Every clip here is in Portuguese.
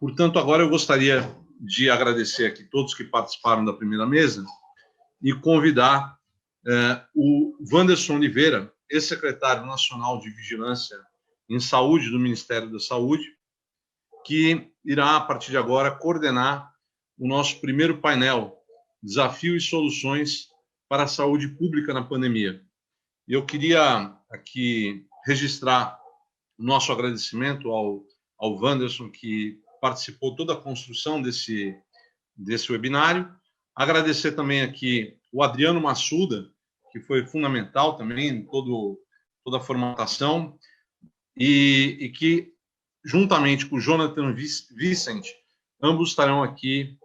Portanto, agora eu gostaria de agradecer aqui todos que participaram da primeira mesa e convidar o Wanderson Oliveira, ex-secretário nacional de Vigilância em Saúde do Ministério da Saúde, que irá, a partir de agora, coordenar o nosso primeiro painel, Desafio e Soluções para a Saúde Pública na Pandemia. Eu queria aqui registrar o nosso agradecimento ao Wanderson, que participou toda a construção desse webinário. Agradecer também aqui o Adriano Massuda, que foi fundamental também em toda a formatação, e que, juntamente com o Jonathan Vicent, ambos estarão aqui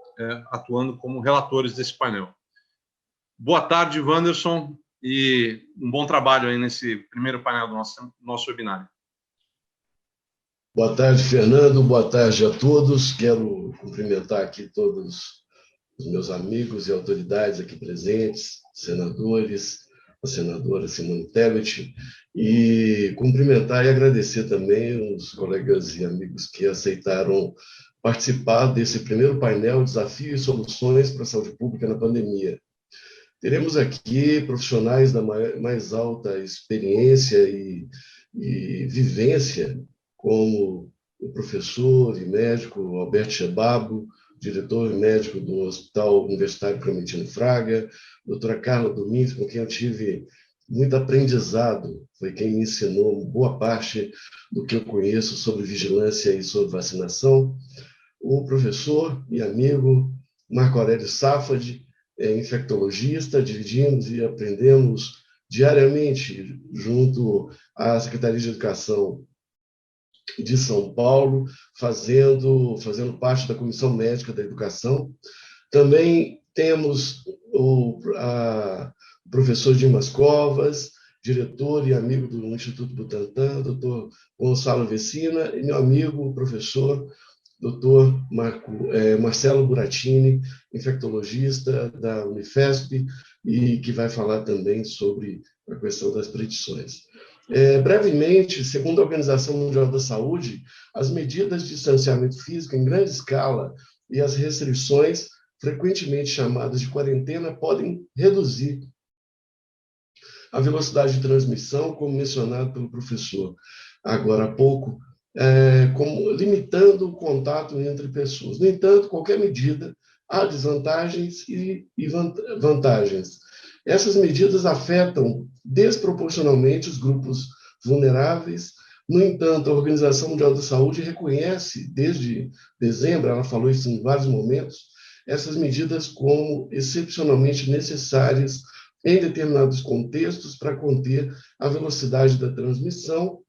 atuando como relatores desse painel. Boa tarde, Wanderson, e um bom trabalho aí nesse primeiro painel do nosso webinário. Boa tarde, Fernando. Boa tarde a todos. Quero cumprimentar aqui todos os meus amigos e autoridades aqui presentes, senadores, a senadora Simone Tebet, e cumprimentar e agradecer também os colegas e amigos que aceitaram participar desse primeiro painel Desafio e Soluções para a Saúde Pública na Pandemia. Teremos aqui profissionais da mais alta experiência e vivência, como o professor e médico Alberto Chebabo, diretor médico do Hospital Universitário Clementino Fraga, doutora Carla Domingues, com quem eu tive muito aprendizado, foi quem me ensinou boa parte do que eu conheço sobre vigilância e sobre vacinação, o professor e amigo Marco Aurélio Safad, infectologista, dividimos e aprendemos diariamente junto à Secretaria de Educação de São Paulo, fazendo parte da Comissão Médica da Educação. Também temos o professor Dimas Covas, diretor e amigo do Instituto Butantan, doutor Gonçalo Vecina, e meu amigo, o professor doutor Marcelo Buratini, infectologista da Unifesp, e que vai falar também sobre a questão das predições. Brevemente, segundo a Organização Mundial da Saúde, as medidas de distanciamento físico em grande escala e as restrições, frequentemente chamadas de quarentena, podem reduzir a velocidade de transmissão, como mencionado pelo professor agora há pouco, como limitando o contato entre pessoas. No entanto, qualquer medida há desvantagens e vantagens. Essas medidas afetam desproporcionalmente os grupos vulneráveis. No entanto, a Organização Mundial da Saúde reconhece, desde dezembro, ela falou isso em vários momentos, essas medidas como excepcionalmente necessárias em determinados contextos para conter a velocidade da transmissão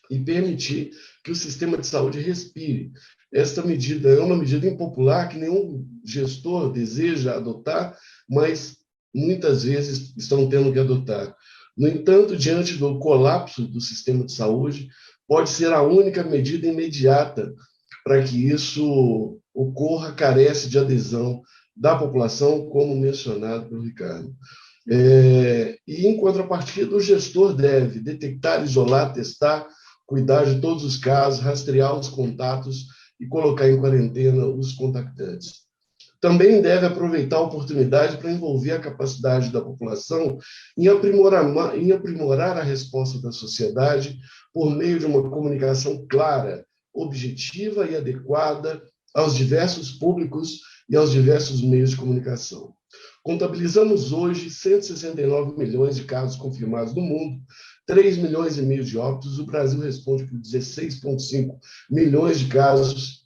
e permitir que o sistema de saúde respire. Esta medida é uma medida impopular que nenhum gestor deseja adotar, mas muitas vezes estão tendo que adotar. No entanto, diante do colapso do sistema de saúde, pode ser a única medida imediata para que isso ocorra, carece de adesão da população, como mencionado pelo Ricardo. E, em contrapartida, o gestor deve detectar, isolar, testar, cuidar de todos os casos, rastrear os contatos e colocar em quarentena os contactantes. Também deve aproveitar a oportunidade para envolver a capacidade da população em aprimorar a resposta da sociedade por meio de uma comunicação clara, objetiva e adequada aos diversos públicos e aos diversos meios de comunicação. Contabilizamos hoje 169 milhões de casos confirmados no mundo, 3 milhões e meio de óbitos. O Brasil responde por 16,5 milhões de casos,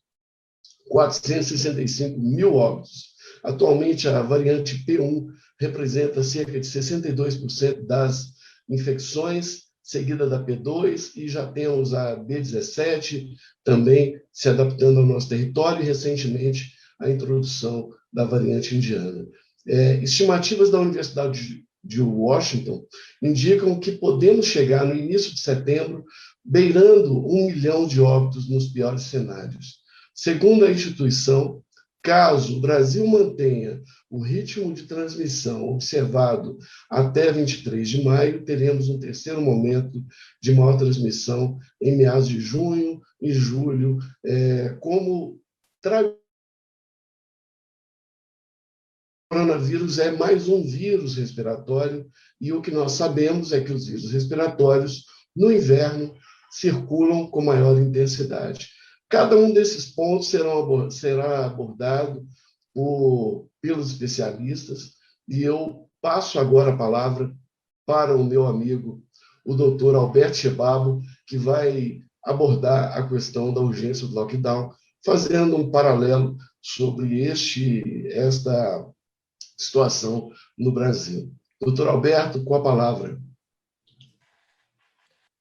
465 mil óbitos. Atualmente, a variante P1 representa cerca de 62% das infecções, seguida da P2, e já temos a B17 também se adaptando ao nosso território, e recentemente a introdução da variante indiana. Estimativas da Universidade de Washington indicam que podemos chegar no início de setembro beirando 1 milhão de óbitos nos piores cenários. Segundo a instituição, caso o Brasil mantenha o ritmo de transmissão observado até 23 de maio, teremos um terceiro momento de maior transmissão em meados de junho em julho, como o coronavírus é mais um vírus respiratório, e o que nós sabemos é que os vírus respiratórios, no inverno, circulam com maior intensidade. Cada um desses pontos será abordado pelos especialistas, e eu passo agora a palavra para o meu amigo, o doutor Alberto Chebabo, que vai abordar a questão da urgência do lockdown, fazendo um paralelo sobre esta situação no Brasil. Doutor Alberto, com a palavra.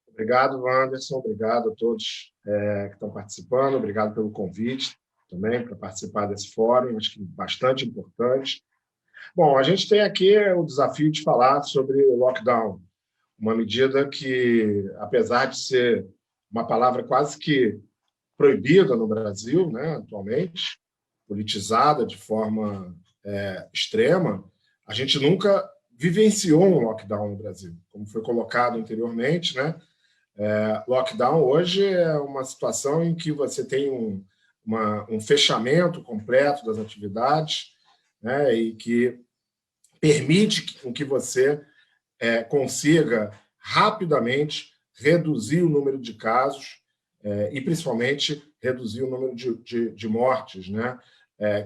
Obrigado, Wanderson. Obrigado a todos que estão participando. Obrigado pelo convite também para participar desse fórum, acho que bastante importante. Bom, a gente tem aqui o desafio de falar sobre o lockdown, uma medida que, apesar de ser uma palavra quase que proibida no Brasil, né, atualmente, politizada de forma extrema, a gente nunca vivenciou um lockdown no Brasil, como foi colocado anteriormente, né? Lockdown hoje é uma situação em que você tem um fechamento completo das atividades, né, e que permite que você consiga rapidamente reduzir o número de casos e, principalmente, reduzir o número de mortes, né?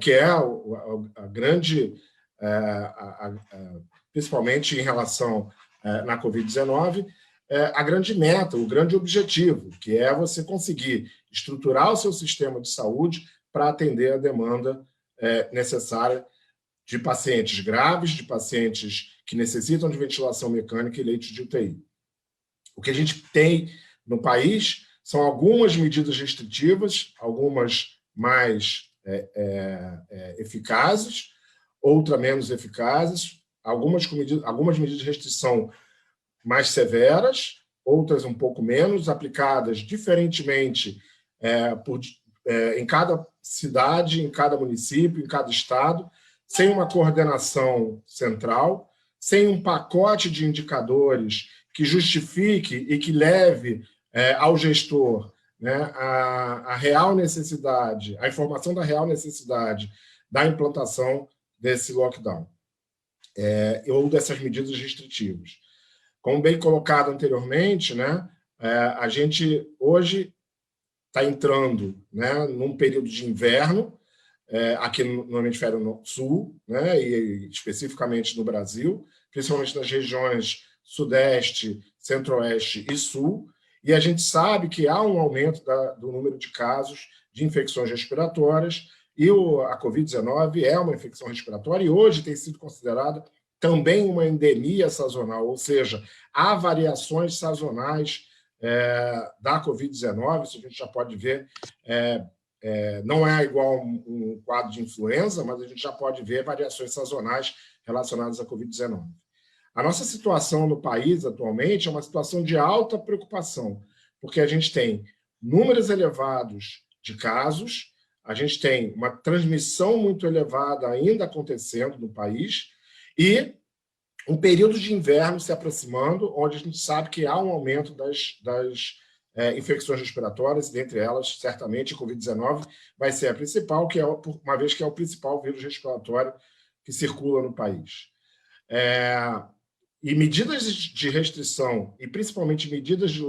Que é a grande, principalmente em relação na Covid-19, a grande meta, o grande objetivo, que é você conseguir estruturar o seu sistema de saúde para atender a demanda necessária de pacientes graves, de pacientes que necessitam de ventilação mecânica e leitos de UTI. O que a gente tem no país são algumas medidas restritivas, algumas mais eficazes, outras menos eficazes, algumas medidas de restrição mais severas, outras um pouco menos, aplicadas diferentemente em cada cidade, em cada município, em cada estado, sem uma coordenação central, sem um pacote de indicadores que justifique e que leve ao gestor, né, a real necessidade, a informação da real necessidade da implantação desse lockdown ou dessas medidas restritivas. Como bem colocado anteriormente, né, a gente hoje está entrando, né, num período de inverno, aqui no hemisfério sul, né, e especificamente no Brasil, principalmente nas regiões sudeste, centro-oeste e sul, e a gente sabe que há um aumento do número de casos de infecções respiratórias, e a Covid-19 é uma infecção respiratória, e hoje tem sido considerada também uma endemia sazonal, ou seja, há variações sazonais da Covid-19, isso a gente já pode ver, não é igual um quadro de influenza, mas a gente já pode ver variações sazonais relacionadas à Covid-19. A nossa situação no país atualmente é uma situação de alta preocupação, porque a gente tem números elevados de casos, a gente tem uma transmissão muito elevada ainda acontecendo no país e um período de inverno se aproximando, onde a gente sabe que há um aumento das infecções respiratórias, dentre elas, certamente, a Covid-19 vai ser a principal, uma vez que é o principal vírus respiratório que circula no país. E medidas de restrição, e principalmente medidas de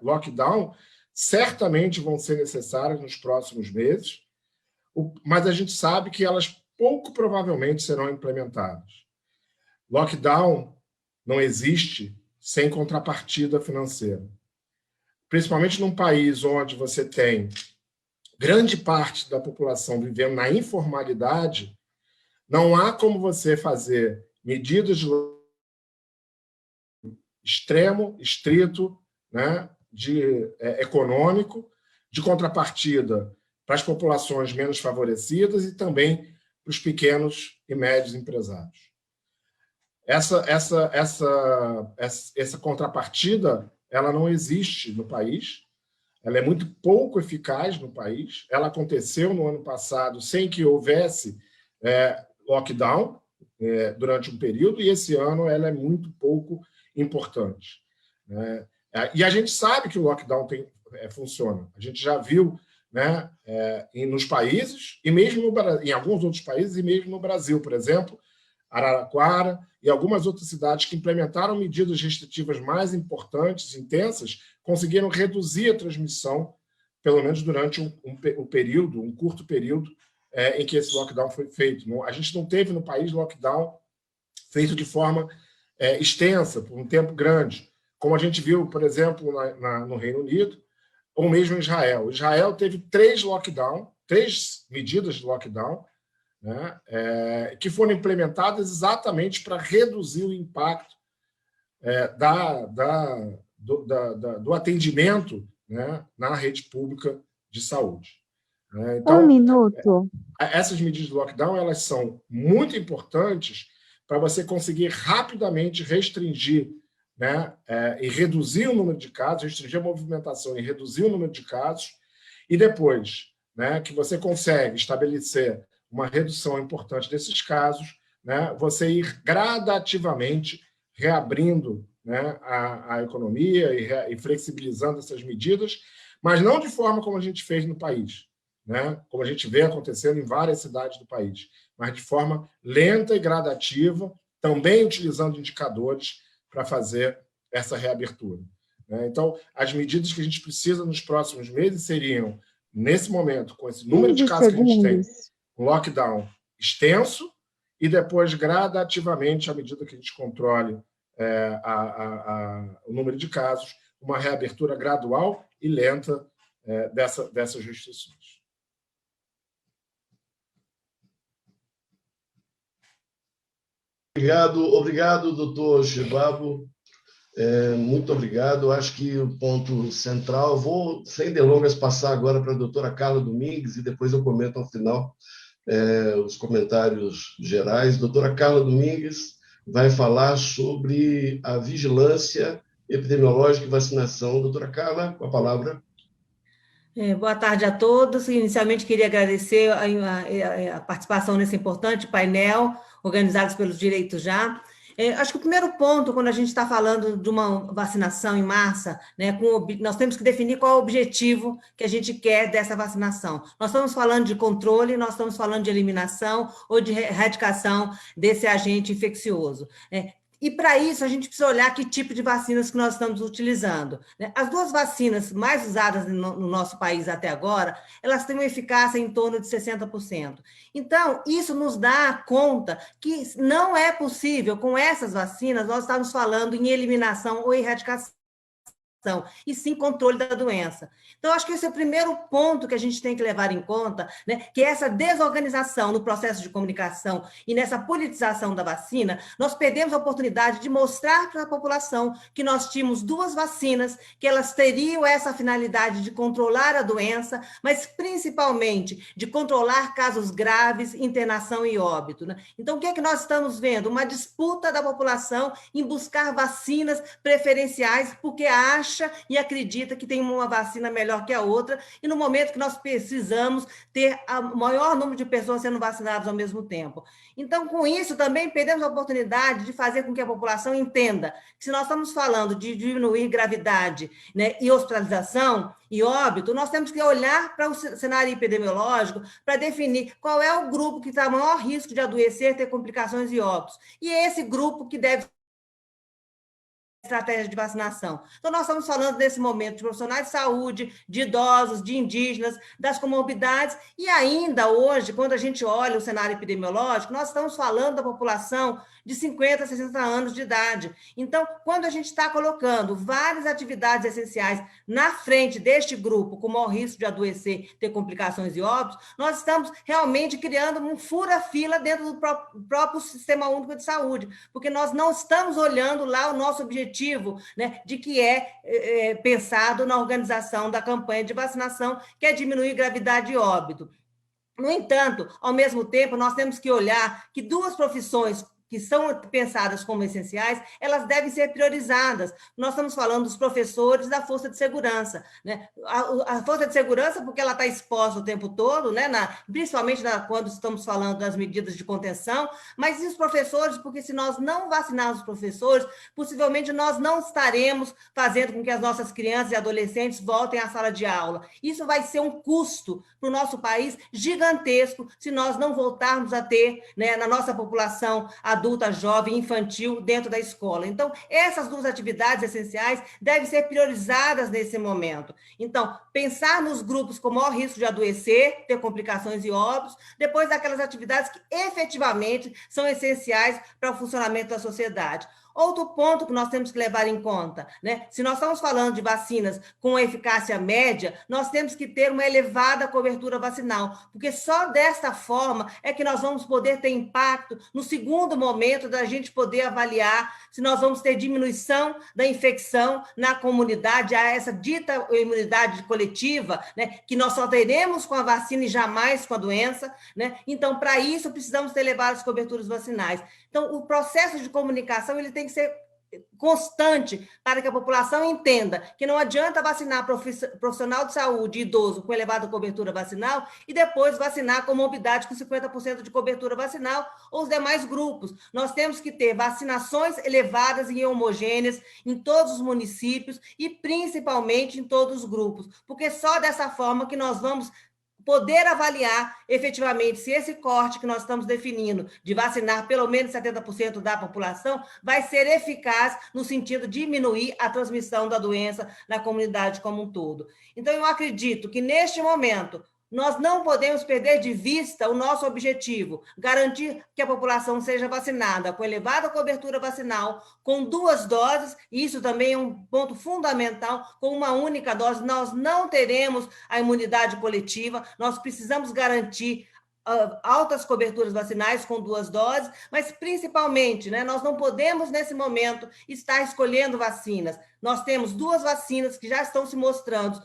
lockdown, certamente vão ser necessárias nos próximos meses, mas a gente sabe que elas pouco provavelmente serão implementadas. Lockdown não existe sem contrapartida financeira. Principalmente num país onde você tem grande parte da população vivendo na informalidade, não há como você fazer medidas de extremo, estrito, né, econômico, de contrapartida para as populações menos favorecidas e também para os pequenos e médios empresários. Essa contrapartida, ela não existe no país, ela é muito pouco eficaz no país, ela aconteceu no ano passado sem que houvesse lockdown durante um período, e esse ano ela é muito pouco importante. E a gente sabe que o lockdown funciona. A gente já viu, né, nos países, e mesmo em alguns outros países, e mesmo no Brasil, por exemplo, Araraquara e algumas outras cidades que implementaram medidas restritivas mais importantes, intensas, conseguiram reduzir a transmissão, pelo menos durante um curto período em que esse lockdown foi feito. A gente não teve no país lockdown feito de forma extensa, por um tempo grande, como a gente viu, por exemplo, no Reino Unido, ou mesmo em Israel. Israel teve 3 medidas de lockdown, né, que foram implementadas exatamente para reduzir o impacto do atendimento, né, na rede pública de saúde. Então, 1 minuto. Essas medidas de lockdown elas são muito importantes para você conseguir rapidamente restringir, né, e reduzir o número de casos, restringir a movimentação e reduzir o número de casos, e depois, né, que você consegue estabelecer uma redução importante desses casos, né, você ir gradativamente reabrindo, né, a economia e flexibilizando essas medidas, mas não de forma como a gente fez no país, né, como a gente vê acontecendo em várias cidades do país, mas de forma lenta e gradativa, também utilizando indicadores para fazer essa reabertura. Então, as medidas que a gente precisa nos próximos meses seriam, nesse momento, com esse número de casos que a gente tem, um lockdown extenso, e depois, gradativamente, à medida que a gente controle o número de casos, uma reabertura gradual e lenta dessas restrições. Obrigado, doutor Chibabo. Muito obrigado. Acho que o ponto central, vou, sem delongas, passar agora para a doutora Carla Domingues e depois eu comento ao final os comentários gerais. Doutora Carla Domingues vai falar sobre a vigilância epidemiológica e vacinação. Doutora Carla, com a palavra. Boa tarde a todos. Inicialmente, queria agradecer a participação nesse importante painel, organizados pelos Direitos Já. Acho que o primeiro ponto, quando a gente está falando de uma vacinação em massa, né, nós temos que definir qual é o objetivo que a gente quer dessa vacinação. Nós estamos falando de controle, nós estamos falando de eliminação ou de erradicação desse agente infeccioso. E, para isso, a gente precisa olhar que tipo de vacinas que nós estamos utilizando. As 2 vacinas mais usadas no nosso país até agora, elas têm uma eficácia em torno de 60%. Então, isso nos dá conta que não é possível, com essas vacinas, nós estamos falando em eliminação ou erradicação, e sim controle da doença. Então, acho que esse é o primeiro ponto que a gente tem que levar em conta, né, que essa desorganização no processo de comunicação e nessa politização da vacina, nós perdemos a oportunidade de mostrar para a população que nós tínhamos 2 vacinas, que elas teriam essa finalidade de controlar a doença, mas principalmente de controlar casos graves, internação e óbito, né? Então, o que é que nós estamos vendo? Uma disputa da população em buscar vacinas preferenciais, porque acha e acredita que tem uma vacina melhor que a outra, e no momento que nós precisamos ter o maior número de pessoas sendo vacinadas ao mesmo tempo. Então, com isso, também perdemos a oportunidade de fazer com que a população entenda que, se nós estamos falando de diminuir gravidade, né, e hospitalização e óbito, nós temos que olhar para o cenário epidemiológico para definir qual é o grupo que está maior risco de adoecer, ter complicações e óbitos. E é esse grupo que deve estratégia de vacinação. Então, nós estamos falando nesse momento de profissionais de saúde, de idosos, de indígenas, das comorbidades, e ainda hoje, quando a gente olha o cenário epidemiológico, nós estamos falando da população de 50 a 60 anos de idade. Então, quando a gente está colocando várias atividades essenciais na frente deste grupo, com maior risco de adoecer, ter complicações e óbitos, nós estamos realmente criando um fura-fila dentro do próprio Sistema Único de Saúde, porque nós não estamos olhando lá o nosso objetivo, né, de que é pensado na organização da campanha de vacinação, que é diminuir gravidade e óbito. No entanto, ao mesmo tempo, nós temos que olhar que 2 profissões que são pensadas como essenciais, elas devem ser priorizadas. Nós estamos falando dos professores da Força de Segurança, né? A Força de Segurança, porque ela está exposta o tempo todo, né? Principalmente quando estamos falando das medidas de contenção, mas e os professores, porque se nós não vacinarmos os professores, possivelmente nós não estaremos fazendo com que as nossas crianças e adolescentes voltem à sala de aula. Isso vai ser um custo para o nosso país gigantesco se nós não voltarmos a ter, né, na nossa população adulta, jovem, infantil, dentro da escola. Então, essas duas atividades essenciais devem ser priorizadas nesse momento. Então, pensar nos grupos com maior risco de adoecer, ter complicações e óbitos, depois daquelas atividades que efetivamente são essenciais para o funcionamento da sociedade. Outro ponto que nós temos que levar em conta, né? Se nós estamos falando de vacinas com eficácia média, nós temos que ter uma elevada cobertura vacinal, porque só desta forma é que nós vamos poder ter impacto no segundo momento da gente poder avaliar se nós vamos ter diminuição da infecção na comunidade, essa dita imunidade coletiva, né? Que nós só teremos com a vacina e jamais com a doença, né? Então, para isso, precisamos ter elevadas coberturas vacinais. Então, o processo de comunicação ele tem que ser constante para que a população entenda que não adianta vacinar profissional de saúde idoso com elevada cobertura vacinal e depois vacinar comorbidade com 50% de cobertura vacinal ou os demais grupos. Nós temos que ter vacinações elevadas e homogêneas em todos os municípios e principalmente em todos os grupos, porque só dessa forma que nós vamos poder avaliar efetivamente se esse corte que nós estamos definindo de vacinar pelo menos 70% da população vai ser eficaz no sentido de diminuir a transmissão da doença na comunidade como um todo. Então, eu acredito que, neste momento, nós não podemos perder de vista o nosso objetivo, garantir que a população seja vacinada com elevada cobertura vacinal, com 2 doses, e isso também é um ponto fundamental, com uma única dose nós não teremos a imunidade coletiva, nós precisamos garantir altas coberturas vacinais com 2 doses, mas principalmente, né, nós não podemos, nesse momento, estar escolhendo vacinas. Nós temos 2 vacinas que já estão se mostrando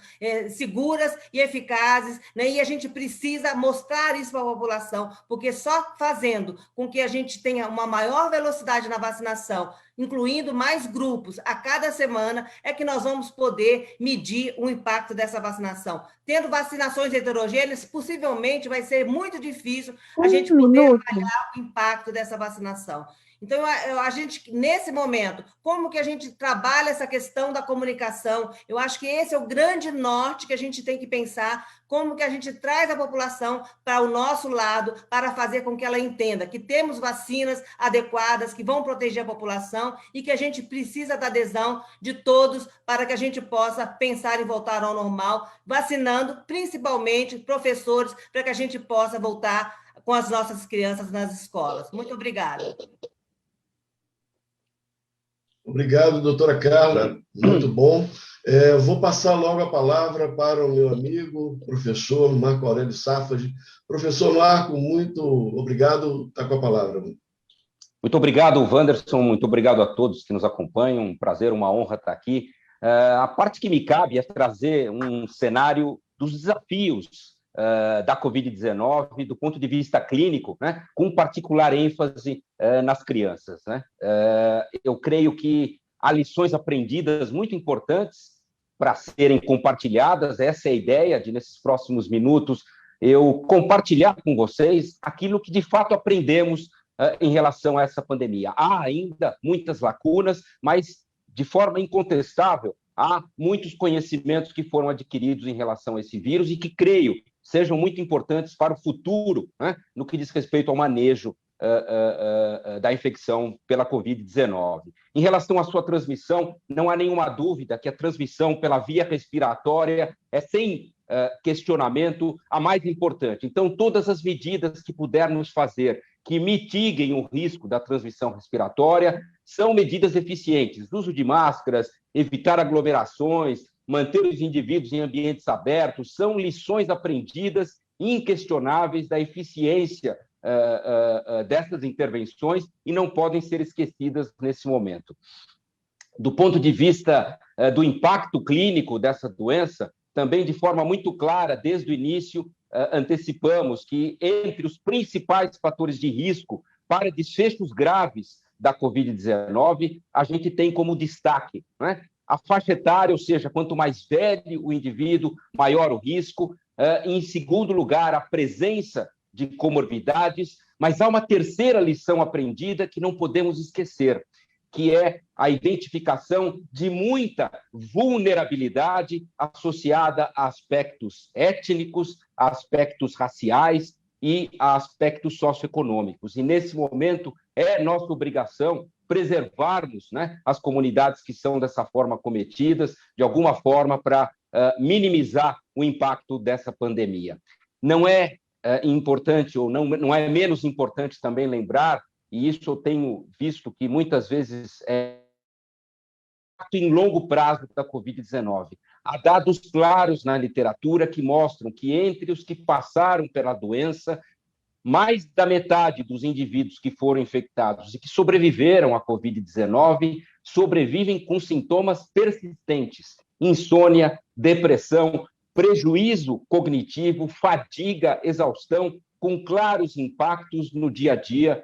seguras e eficazes, né, e a gente precisa mostrar isso para a população, porque só fazendo com que a gente tenha uma maior velocidade na vacinação, incluindo mais grupos a cada semana, é que nós vamos poder medir o impacto dessa vacinação. Tendo vacinações heterogêneas, possivelmente vai ser muito difícil a gente poder avaliar o impacto dessa vacinação. Então, a gente, nesse momento, como que a gente trabalha essa questão da comunicação? Eu acho que esse é o grande norte que a gente tem que pensar, como que a gente traz a população para o nosso lado, para fazer com que ela entenda que temos vacinas adequadas, que vão proteger a população e que a gente precisa da adesão de todos para que a gente possa pensar em voltar ao normal, vacinando principalmente professores, para que a gente possa voltar com as nossas crianças nas escolas. Muito obrigada. Obrigado, doutora Carla, muito bom. Vou passar logo a palavra para o meu amigo, professor Marco Aurélio Safadi. Professor Marco, muito obrigado, está com a palavra. Muito obrigado, Wanderson, muito obrigado a todos que nos acompanham, um prazer, uma honra estar aqui. A parte que me cabe é trazer um cenário dos desafios da Covid-19 do ponto de vista clínico, né, com particular ênfase nas crianças, né? Eu creio que há lições aprendidas muito importantes para serem compartilhadas. Essa é a ideia de, nesses próximos minutos, eu compartilhar com vocês aquilo que de fato aprendemos em relação a essa pandemia. Há ainda muitas lacunas, mas de forma incontestável há muitos conhecimentos que foram adquiridos em relação a esse vírus e que creio sejam muito importantes para o futuro, né, no que diz respeito ao manejo da infecção pela Covid-19. Em relação à sua transmissão, não há nenhuma dúvida que a transmissão pela via respiratória é, sem questionamento, a mais importante. Então, todas as medidas que pudermos fazer que mitiguem o risco da transmissão respiratória são medidas eficientes. Uso de máscaras, evitar aglomerações, manter os indivíduos em ambientes abertos, são lições aprendidas inquestionáveis da eficiência dessas intervenções e não podem ser esquecidas nesse momento. Do ponto de vista do impacto clínico dessa doença, também de forma muito clara, desde o início, antecipamos que entre os principais fatores de risco para desfechos graves da Covid-19, a gente tem como destaque, né, a faixa etária, ou seja, quanto mais velho o indivíduo, maior o risco. Em segundo lugar, a presença de comorbidades, mas há uma terceira lição aprendida que não podemos esquecer, que é a identificação de muita vulnerabilidade associada a aspectos étnicos, a aspectos raciais e a aspectos socioeconômicos. E, nesse momento, é nossa obrigação preservarmos, né, as comunidades que são dessa forma cometidas, de alguma forma, para minimizar o impacto dessa pandemia. Não é importante, ou não é menos importante também lembrar, e isso eu tenho visto que muitas vezes é em longo prazo da Covid-19. Há dados claros na literatura que mostram que entre os que passaram pela doença, mais da metade dos indivíduos que foram infectados e que sobreviveram à Covid-19 sobrevivem com sintomas persistentes: insônia, depressão, prejuízo cognitivo, fadiga, exaustão, com claros impactos no dia a dia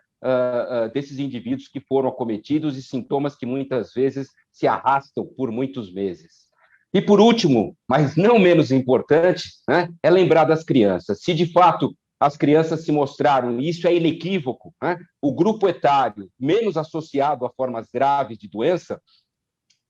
desses indivíduos que foram acometidos e sintomas que muitas vezes se arrastam por muitos meses. E, por último, mas não menos importante, né, é lembrar das crianças. Se, de fato, as crianças se mostraram, e isso é inequívoco, né, o grupo etário menos associado a formas graves de doença,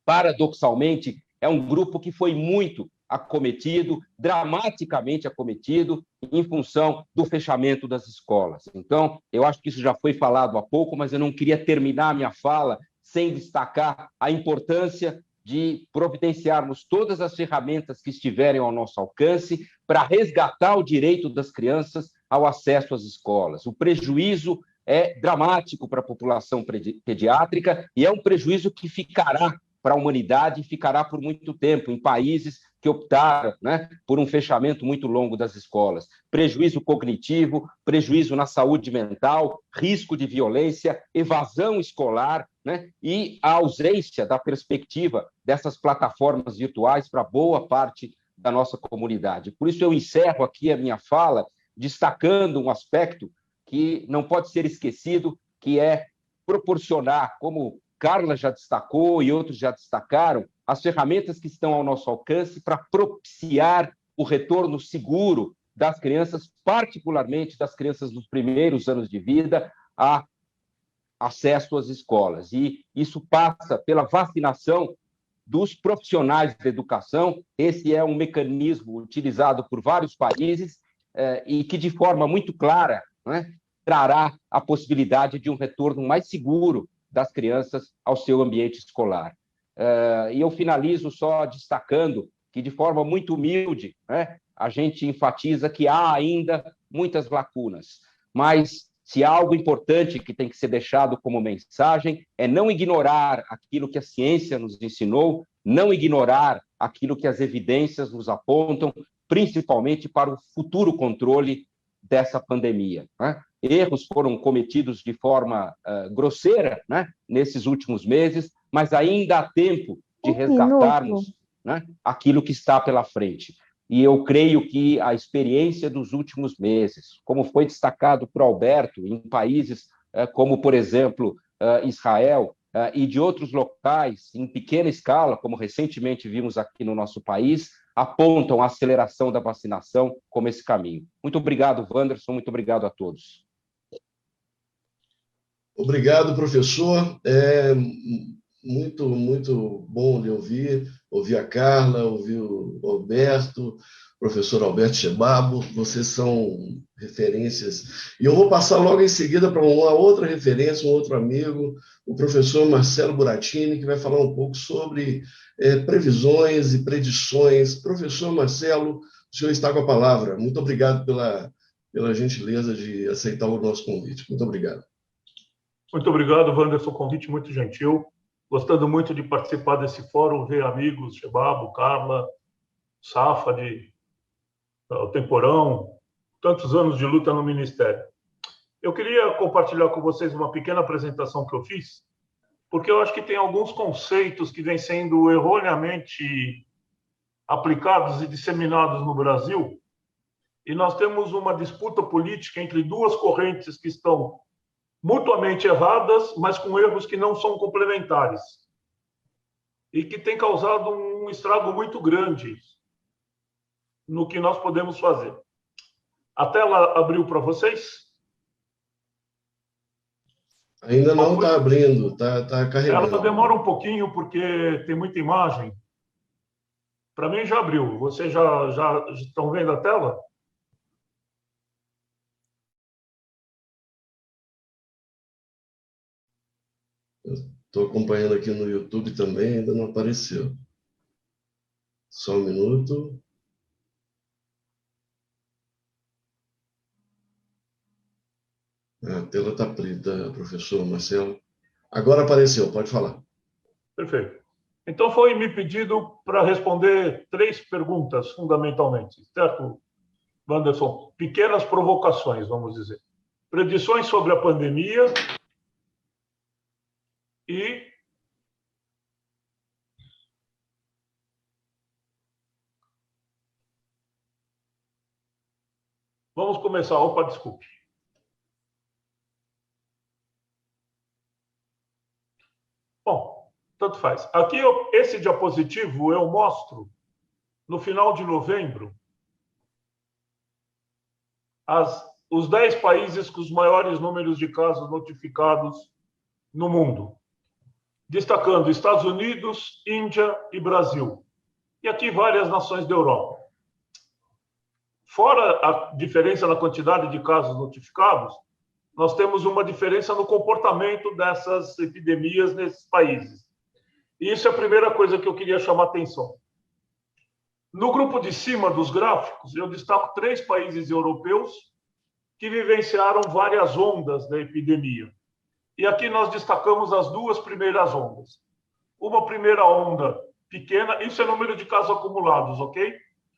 paradoxalmente, é um grupo que foi muito acometido, dramaticamente acometido, em função do fechamento das escolas. Então, eu acho que isso já foi falado há pouco, mas eu não queria terminar a minha fala sem destacar a importância de providenciarmos todas as ferramentas que estiverem ao nosso alcance para resgatar o direito das crianças ao acesso às escolas. O prejuízo é dramático para a população pediátrica e é um prejuízo que ficará para a humanidade e ficará por muito tempo em países que optaram, né, por um fechamento muito longo das escolas. Prejuízo cognitivo, prejuízo na saúde mental, risco de violência, evasão escolar, né, e a ausência da perspectiva dessas plataformas virtuais para boa parte da nossa comunidade. Por isso eu encerro aqui a minha fala destacando um aspecto que não pode ser esquecido, que é proporcionar, como Carla já destacou e outros já destacaram, as ferramentas que estão ao nosso alcance para propiciar o retorno seguro das crianças, particularmente das crianças nos primeiros anos de vida, a acesso às escolas. E isso passa pela vacinação dos profissionais da educação. Esse é um mecanismo utilizado por vários países e que, de forma muito clara, né, trará a possibilidade de um retorno mais seguro das crianças ao seu ambiente escolar. E eu finalizo só destacando que, de forma muito humilde, né, a gente enfatiza que há ainda muitas lacunas, mas se há algo importante que tem que ser deixado como mensagem, é não ignorar aquilo que a ciência nos ensinou, não ignorar aquilo que as evidências nos apontam, principalmente para o futuro controle dessa pandemia, né? Erros foram cometidos de forma grosseira, né, nesses últimos meses, mas ainda há tempo de resgatarmos, né, aquilo que está pela frente. E eu creio que a experiência dos últimos meses, como foi destacado por Alberto, em países como, por exemplo, Israel, e de outros locais, em pequena escala, como recentemente vimos aqui no nosso país, apontam a aceleração da vacinação como esse caminho. Muito obrigado, Wanderson, muito obrigado a todos. Obrigado, professor. Muito, muito bom lhe ouvir a Carla, ouvir o Alberto, professor Alberto Chebabo, vocês são referências. E eu vou passar logo em seguida para uma outra referência, um outro amigo, o professor Marcelo Buratini, que vai falar um pouco sobre previsões e predições. Professor Marcelo, o senhor está com a palavra. Muito obrigado pela gentileza de aceitar o nosso convite. Muito obrigado. Muito obrigado, Wanderson, convite muito gentil. Gostando muito de participar desse fórum, ver amigos, Chebabo, Carla, Safa, o Temporão, tantos anos de luta no Ministério. Eu queria compartilhar com vocês uma pequena apresentação que eu fiz, porque eu acho que tem alguns conceitos que vêm sendo erroneamente aplicados e disseminados no Brasil, e nós temos uma disputa política entre duas correntes que estão mutuamente erradas, mas com erros que não são complementares e que tem causado um estrago muito grande no que nós podemos fazer. A tela abriu para vocês? Ainda não está abrindo, está carregando. Ela demora um pouquinho porque tem muita imagem. Para mim já abriu. Vocês já estão vendo a tela? Estou acompanhando aqui no YouTube também, ainda não apareceu. Só um minuto. A tela está preta, professor Marcelo. Agora apareceu, pode falar. Perfeito. Então, foi me pedido para responder 3 perguntas, fundamentalmente, certo, Wanderson? Pequenas provocações, vamos dizer. Predições sobre a pandemia e vamos começar. Opa, desculpe. Bom, tanto faz. Aqui, esse diapositivo eu mostro, no final de novembro, os 10 países com os maiores números de casos notificados no mundo, destacando Estados Unidos, Índia e Brasil. E aqui várias nações da Europa. Fora a diferença na quantidade de casos notificados, nós temos uma diferença no comportamento dessas epidemias nesses países. E isso é a primeira coisa que eu queria chamar a atenção. No grupo de cima dos gráficos, eu destaco 3 países europeus que vivenciaram várias ondas da epidemia. E aqui nós destacamos as 2 primeiras ondas. Uma primeira onda pequena, isso é número de casos acumulados, ok?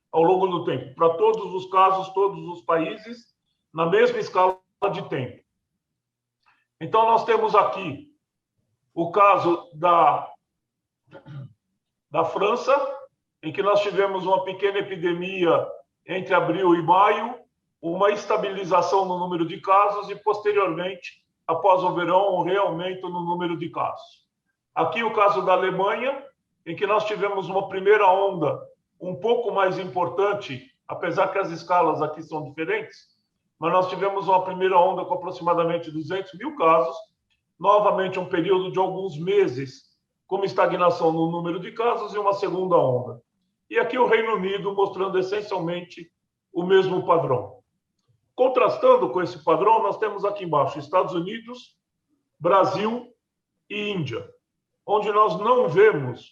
Ao longo do tempo. Para todos os casos, todos os países, na mesma escala de tempo. Então, nós temos aqui o caso da França, em que nós tivemos uma pequena epidemia entre abril e maio, uma estabilização no número de casos e, posteriormente, após o verão, um reaumento no número de casos. Aqui o caso da Alemanha, em que nós tivemos uma primeira onda um pouco mais importante, apesar que as escalas aqui são diferentes, mas nós tivemos uma primeira onda com aproximadamente 200 mil casos, novamente um período de alguns meses com uma estagnação no número de casos e uma segunda onda. E aqui o Reino Unido mostrando essencialmente o mesmo padrão. Contrastando com esse padrão, nós temos aqui embaixo Estados Unidos, Brasil e Índia, onde nós não vemos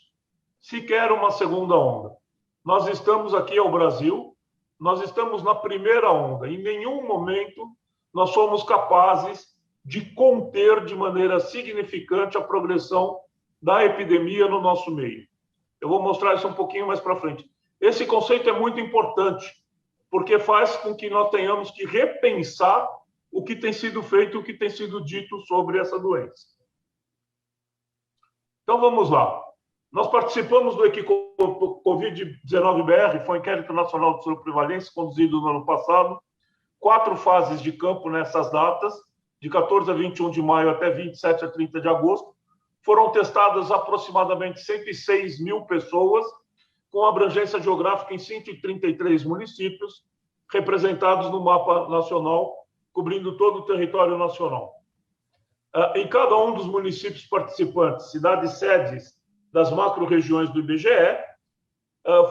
sequer uma segunda onda. Nós estamos aqui ao Brasil, nós estamos na primeira onda. Em nenhum momento nós somos capazes de conter de maneira significante a progressão da epidemia no nosso meio. Eu vou mostrar isso um pouquinho mais para frente. Esse conceito é muito importante, porque faz com que nós tenhamos que repensar o que tem sido feito, o que tem sido dito sobre essa doença. Então, vamos lá. Nós participamos do Covid-19-BR, foi um inquérito nacional de sobreprevalência, conduzido no ano passado, 4 fases de campo nessas datas, de 14 a 21 de maio até 27 a 30 de agosto. Foram testadas aproximadamente 106 mil pessoas, com abrangência geográfica em 133 municípios, representados no mapa nacional, cobrindo todo o território nacional. Em cada um dos municípios participantes, cidades-sedes das macro-regiões do IBGE,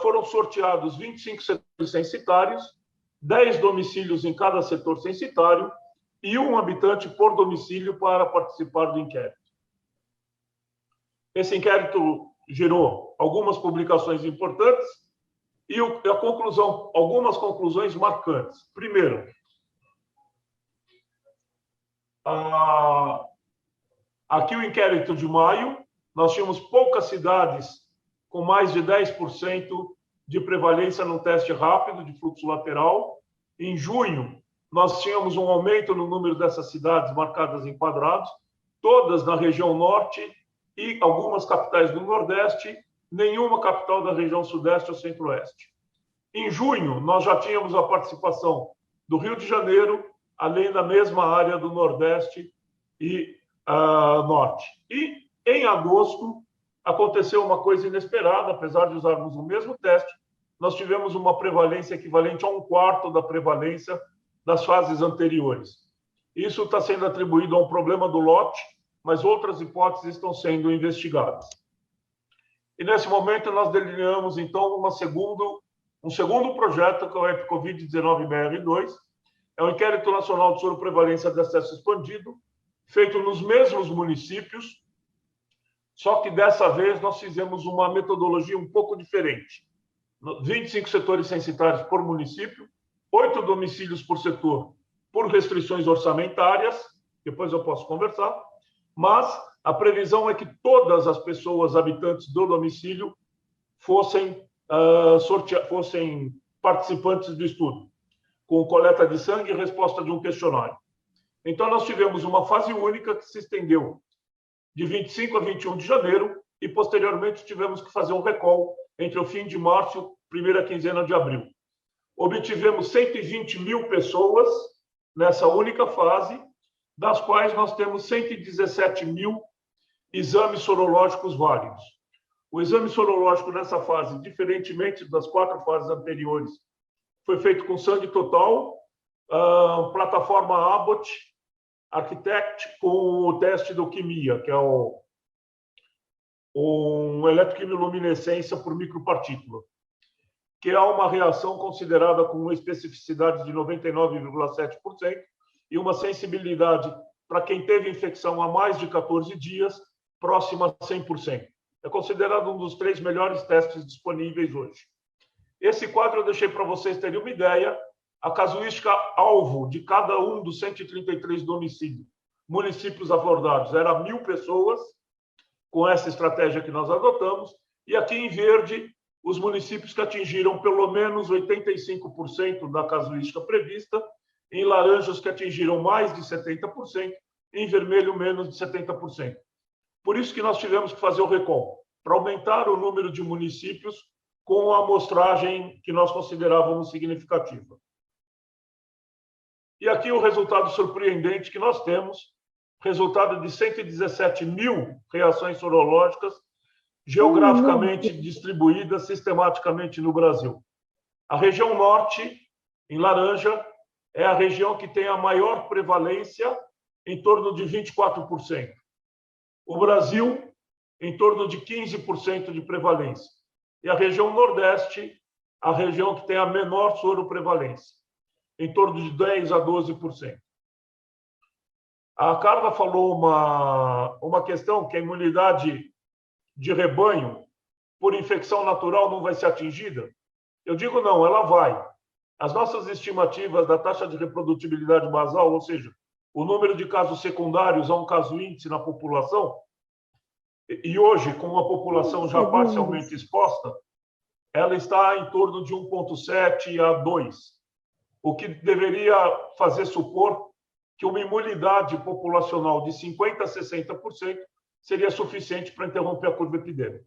foram sorteados 25 setores censitários, 10 domicílios em cada setor censitário e 1 habitante por domicílio para participar do inquérito. Esse inquérito gerou algumas publicações importantes e algumas conclusões marcantes. Primeiro, aqui o inquérito de maio, nós tínhamos poucas cidades com mais de 10% de prevalência no teste rápido de fluxo lateral. Em junho, nós tínhamos um aumento no número dessas cidades marcadas em quadrados, todas na região norte e algumas capitais do Nordeste, nenhuma capital da região Sudeste ou Centro-Oeste. Em junho, nós já tínhamos a participação do Rio de Janeiro, além da mesma área do Nordeste e Norte. E, em agosto, aconteceu uma coisa inesperada, apesar de usarmos o mesmo teste, nós tivemos uma prevalência equivalente a 1/4 da prevalência das fases anteriores. Isso está sendo atribuído a um problema do lote, mas outras hipóteses estão sendo investigadas. E, nesse momento, nós delineamos, então, um segundo projeto, que é o EpiCovid-19-BR2, é o Inquérito Nacional de Soroprevalência de Acesso Expandido, feito nos mesmos municípios, só que dessa vez nós fizemos uma metodologia um pouco diferente. 25 setores censitários por município, 8 domicílios por setor, por restrições orçamentárias, depois eu posso conversar, mas a previsão é que todas as pessoas habitantes do domicílio fossem participantes do estudo, com coleta de sangue e resposta de um questionário. Então, nós tivemos uma fase única que se estendeu de 25 a 21 de janeiro e, posteriormente, tivemos que fazer um recall entre o fim de março e a primeira quinzena de abril. Obtivemos 120 mil pessoas nessa única fase, das quais nós temos 117 mil exames sorológicos válidos. O exame sorológico nessa fase, diferentemente das 4 fases anteriores, foi feito com sangue total, plataforma Abbott, Architect, com o teste de alquimia, que é um eletroquimiluminescência por micropartícula, que é uma reação considerada com uma especificidade de 99,7% e uma sensibilidade para quem teve infecção há mais de 14 dias, próxima a 100%. É considerado um dos 3 melhores testes disponíveis hoje. Esse quadro eu deixei para vocês terem uma ideia. A casuística alvo de cada um dos 133 municípios abordados era 1.000 pessoas, com essa estratégia que nós adotamos, e aqui em verde, os municípios que atingiram pelo menos 85% da casuística prevista, em laranja os que atingiram mais de 70%, em vermelho menos de 70%. Por isso que nós tivemos que fazer o recall, para aumentar o número de municípios com a amostragem que nós considerávamos significativa. E aqui o resultado surpreendente que nós temos, resultado de 117 mil reações sorológicas geograficamente distribuídas sistematicamente no Brasil. A região norte, em laranja, é a região que tem a maior prevalência, em torno de 24%. O Brasil, em torno de 15% de prevalência. E a região nordeste, a região que tem a menor soroprevalência, em torno de 10% a 12%. A Carla falou uma questão que a imunidade de rebanho por infecção natural não vai ser atingida. Eu digo não, ela vai. As nossas estimativas da taxa de reprodutibilidade basal, ou seja, o número de casos secundários a um caso índice na população, e hoje, com a população já parcialmente exposta, ela está em torno de 1,7 a 2, o que deveria fazer supor que uma imunidade populacional de 50% a 60% seria suficiente para interromper a curva epidêmica.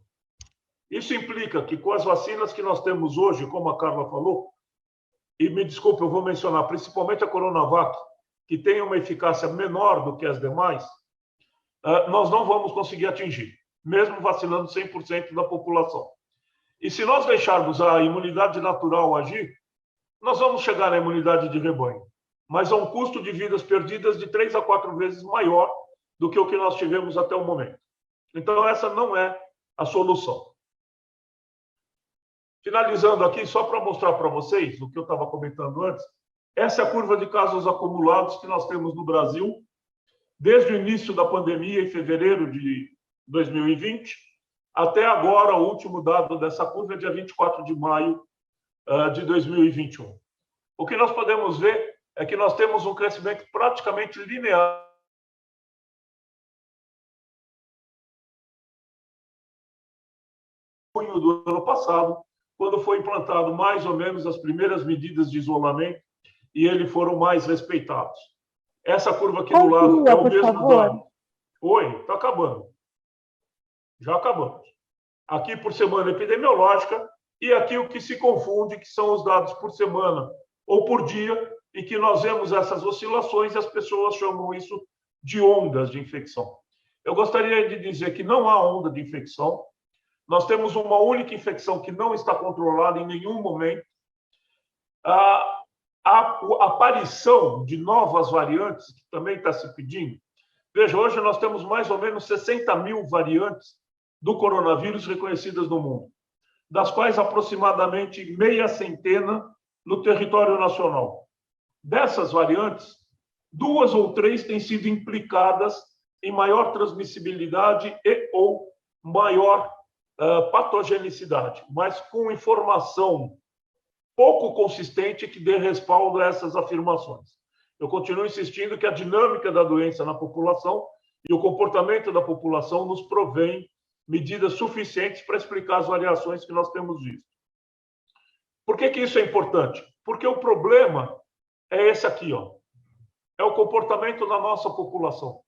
Isso implica que, com as vacinas que nós temos hoje, como a Carla falou, e me desculpe, eu vou mencionar principalmente a Coronavac, que tem uma eficácia menor do que as demais, nós não vamos conseguir atingir, mesmo vacinando 100% da população. E se nós deixarmos a imunidade natural agir, nós vamos chegar à imunidade de rebanho, mas a um custo de vidas perdidas de 3 a 4 vezes maior do que o que nós tivemos até o momento. Então, essa não é a solução. Finalizando aqui, só para mostrar para vocês o que eu estava comentando antes, essa é a curva de casos acumulados que nós temos no Brasil, desde o início da pandemia, em fevereiro de 2020, até agora, o último dado dessa curva é dia 24 de maio de 2021. O que nós podemos ver é que nós temos um crescimento praticamente linear em junho do ano passado, quando foi implantado mais ou menos as primeiras medidas de isolamento e eles foram mais respeitados. Essa curva aqui do lado é o mesmo dado. Oi, está acabando. Já acabamos. Aqui por semana epidemiológica e aqui o que se confunde, que são os dados por semana ou por dia, e que nós vemos essas oscilações e as pessoas chamam isso de ondas de infecção. Eu gostaria de dizer que não há onda de infecção. Nós temos uma única infecção que não está controlada em nenhum momento. A aparição de novas variantes, que também está se pedindo. Veja, hoje nós temos mais ou menos 60 mil variantes do coronavírus reconhecidas no mundo, das quais aproximadamente meia centena no território nacional. Dessas variantes, 2 ou 3 têm sido implicadas em maior transmissibilidade e ou maior patogenicidade, mas com informação pouco consistente que dê respaldo a essas afirmações. Eu continuo insistindo que a dinâmica da doença na população e o comportamento da população nos provém medidas suficientes para explicar as variações que nós temos visto. Por que isso é importante? Porque o problema é esse aqui, ó. É o comportamento da nossa população.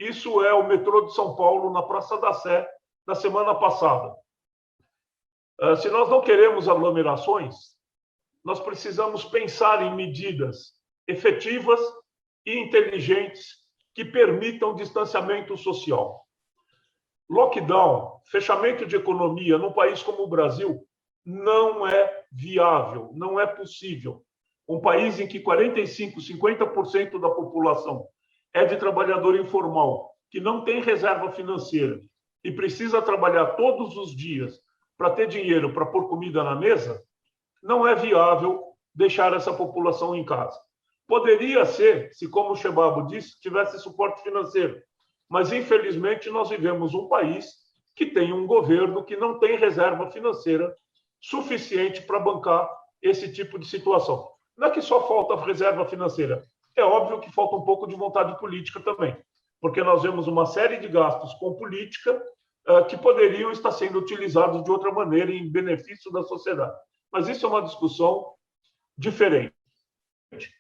Isso é o metrô de São Paulo, na Praça da Sé, na semana passada. Se nós não queremos aglomerações, nós precisamos pensar em medidas efetivas e inteligentes que permitam distanciamento social. Lockdown, fechamento de economia num país como o Brasil não é viável, não é possível. Um país em que 45%, 50% da população é de trabalhador informal, que não tem reserva financeira e precisa trabalhar todos os dias para ter dinheiro para pôr comida na mesa, não é viável deixar essa população em casa. Poderia ser, se, como o Chebabo disse, tivesse suporte financeiro, mas, infelizmente, nós vivemos um país que tem um governo que não tem reserva financeira suficiente para bancar esse tipo de situação. Não é que só falta reserva financeira, é óbvio que falta um pouco de vontade política também, porque nós vemos uma série de gastos com política que poderiam estar sendo utilizados de outra maneira em benefício da sociedade. Mas isso é uma discussão diferente.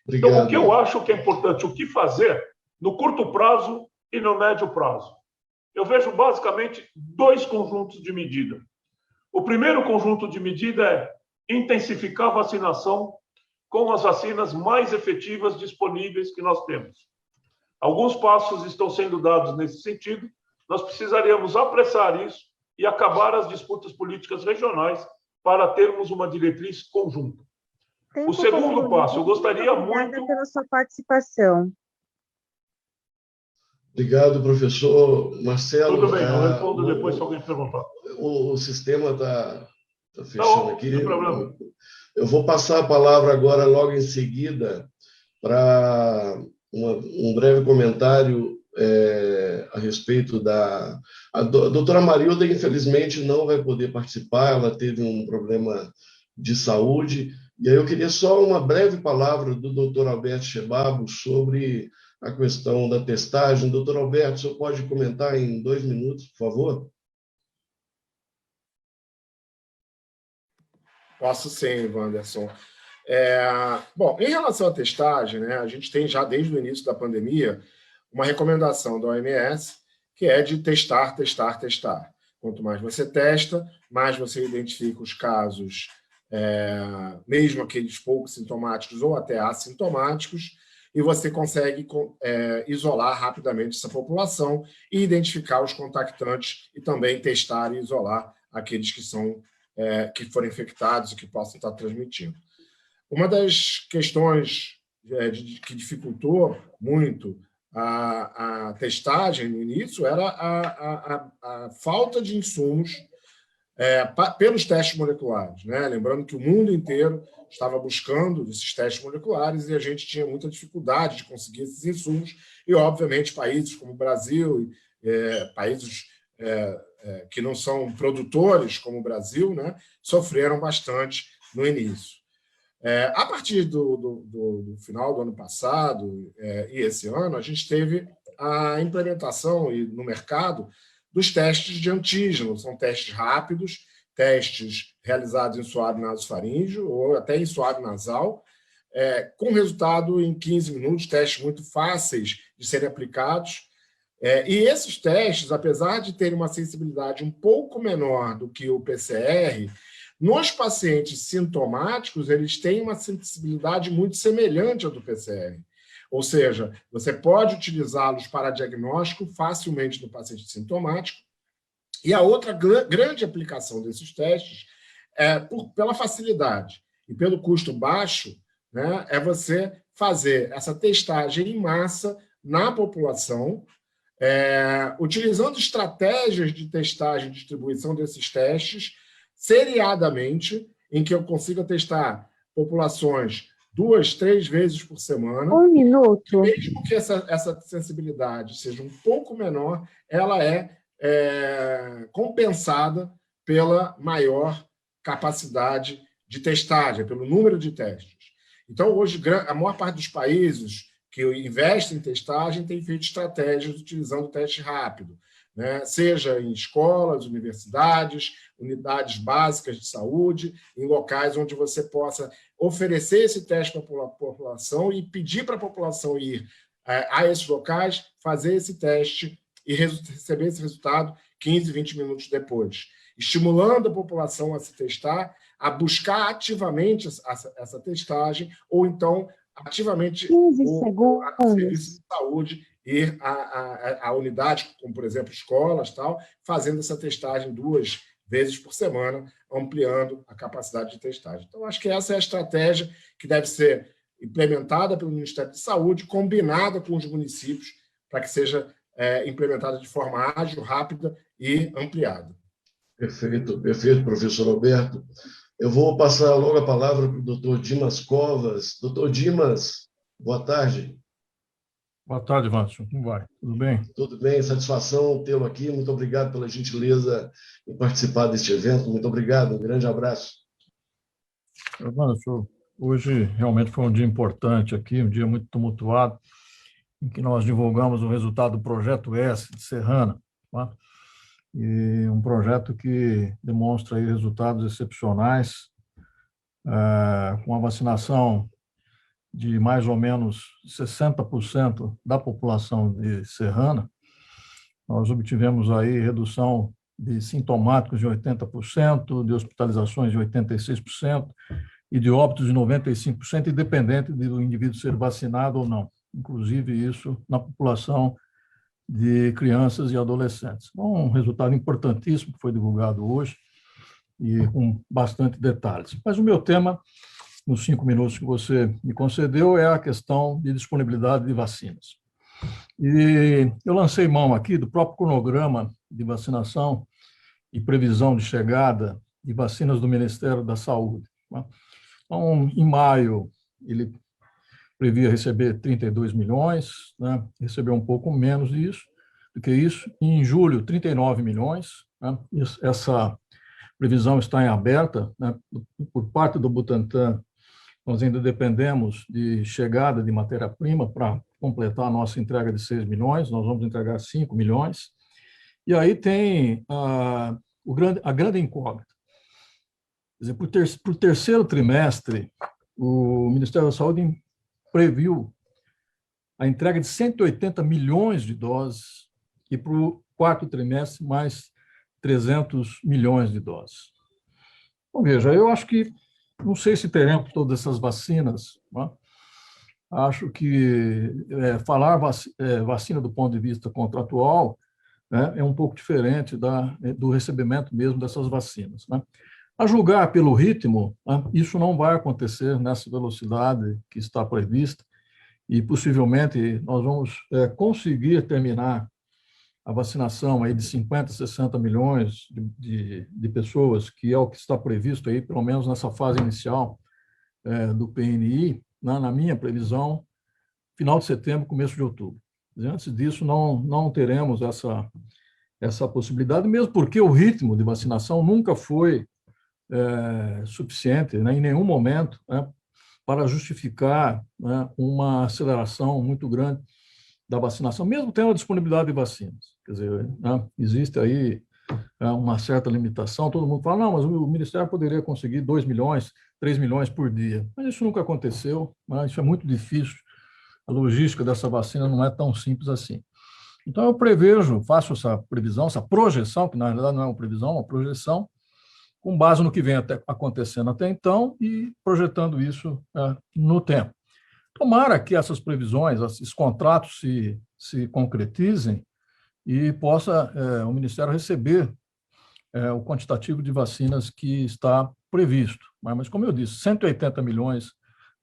Obrigado. Então, o que eu acho que é importante, o que fazer no curto prazo e no médio prazo? Eu vejo basicamente 2 conjuntos de medida. O primeiro conjunto de medida é intensificar a vacinação com as vacinas mais efetivas disponíveis que nós temos. Alguns passos estão sendo dados nesse sentido. Nós precisaríamos apressar isso e acabar as disputas políticas regionais para termos uma diretriz conjunta. O segundo passo, eu gostaria muito... Obrigada pela sua participação. Obrigado, professor Marcelo. Tudo bem, eu respondo depois se alguém perguntar. O sistema está fechando aqui. Não tem problema. Eu vou passar a palavra agora, logo em seguida, para um breve comentário a respeito da... A doutora Marilda, infelizmente, não vai poder participar, ela teve um problema de saúde, e aí eu queria só uma breve palavra do doutor Alberto Chebabo sobre a questão da testagem. Doutor Alberto, o senhor pode comentar em 2 minutos, por favor? Posso sim, Wanderson. Bom, em relação à testagem, né, a gente tem já desde o início da pandemia uma recomendação da OMS, que é de testar, testar, testar. Quanto mais você testa, mais você identifica os casos, mesmo aqueles pouco sintomáticos ou até assintomáticos, e você consegue isolar rapidamente essa população e identificar os contactantes e também testar e isolar aqueles que foram infectados e que possam estar transmitindo. Uma das questões que dificultou muito a testagem no início era a falta de insumos pelos testes moleculares, né? Lembrando que o mundo inteiro estava buscando esses testes moleculares e a gente tinha muita dificuldade de conseguir esses insumos e, obviamente, países como o Brasil, países que não são produtores como o Brasil, né, sofreram bastante no início. A partir do final do ano passado e esse ano, a gente teve a implementação no mercado dos testes de antígeno. São testes rápidos, testes realizados em suave nasofaríngeo ou até em suave nasal, com resultado em 15 minutos, testes muito fáceis de serem aplicados. E esses testes, apesar de terem uma sensibilidade um pouco menor do que o PCR, nos pacientes sintomáticos, eles têm uma sensibilidade muito semelhante à do PCR. Ou seja, você pode utilizá-los para diagnóstico facilmente no paciente sintomático. E a outra grande aplicação desses testes pela facilidade e pelo custo baixo, né, é você fazer essa testagem em massa na população, utilizando estratégias de testagem e distribuição desses testes seriadamente, em que eu consiga testar populações 2, 3 vezes por semana. 1 minuto. Mesmo que essa sensibilidade seja um pouco menor, ela é compensada pela maior capacidade de testagem, pelo número de testes. Então, hoje, a maior parte dos países que investem em testagem tem feito estratégias utilizando o teste rápido, né? Seja em escolas, universidades, unidades básicas de saúde, em locais onde você possa oferecer esse teste para a população e pedir para a população ir a esses locais, fazer esse teste e receber esse resultado 15, 20 minutos depois, estimulando a população a se testar, a buscar ativamente essa testagem, ou então ativamente 15 o serviço segundos. de saúde ir à unidade, como, por exemplo, escolas, tal, fazendo essa testagem 2 vezes por semana, ampliando a capacidade de testagem. Então, acho que essa é a estratégia que deve ser implementada pelo Ministério da Saúde, combinada com os municípios, para que seja implementada de forma ágil, rápida e ampliada. Perfeito, perfeito, professor Alberto. Eu vou passar logo a palavra para o doutor Dimas Covas. Doutor Dimas, boa tarde. Boa tarde, Vanderson. Como vai? Tudo bem? Tudo bem, satisfação tê-lo aqui. Muito obrigado pela gentileza em participar deste evento. Muito obrigado, um grande abraço. Vanderson, hoje realmente foi um dia importante aqui, um dia muito tumultuado, em que nós divulgamos o resultado do Projeto S de Serrana, tá? E um projeto que demonstra aí resultados excepcionais, com a vacinação de mais ou menos 60% da população de Serrana. Nós obtivemos aí redução de sintomáticos de 80%, de hospitalizações de 86% e de óbitos de 95%, independente do indivíduo ser vacinado ou não. Inclusive isso na população de crianças e adolescentes. Então, um resultado importantíssimo que foi divulgado hoje e com bastante detalhes. Mas o meu tema, nos 5 minutos que você me concedeu, é a questão de disponibilidade de vacinas. E eu lancei mão aqui do próprio cronograma de vacinação e previsão de chegada de vacinas do Ministério da Saúde. Então, em maio, ele previa receber 32 milhões, né? Recebeu um pouco menos do que isso. E em julho, 39 milhões. Né? Essa previsão está em aberta, né? Por parte do Butantan, nós ainda dependemos de chegada de matéria-prima para completar a nossa entrega de 6 milhões, nós vamos entregar 5 milhões. E aí tem a grande incógnita. Quer dizer, para o terceiro trimestre, o Ministério da Saúde previu a entrega de 180 milhões de doses e para o quarto trimestre mais 300 milhões de doses. Bom, veja, eu acho que, não sei se teremos todas essas vacinas, né? Acho que falar vacina do ponto de vista contratual, né, é um pouco diferente do recebimento mesmo dessas vacinas, né? A julgar pelo ritmo, isso não vai acontecer nessa velocidade que está prevista e possivelmente nós vamos conseguir terminar a vacinação aí de 50, 60 milhões de pessoas, que é o que está previsto aí, pelo menos nessa fase inicial do PNI, na minha previsão, final de setembro, começo de outubro. Antes disso, não teremos essa possibilidade, mesmo porque o ritmo de vacinação nunca foi suficiente, né, em nenhum momento, né, para justificar, né, uma aceleração muito grande da vacinação, mesmo tendo a disponibilidade de vacinas. Quer dizer, né, existe aí uma certa limitação, todo mundo fala, não, mas o Ministério poderia conseguir 2 milhões, 3 milhões por dia, mas isso nunca aconteceu, né, isso é muito difícil, a logística dessa vacina não é tão simples assim. Então, eu faço essa previsão, essa projeção, que na realidade não é uma previsão, é uma projeção, com base no que vem acontecendo até então e projetando isso no tempo. tomara que essas previsões, esses contratos se concretizem e possa o Ministério receber o quantitativo de vacinas que está previsto. Mas, como eu disse, 180 milhões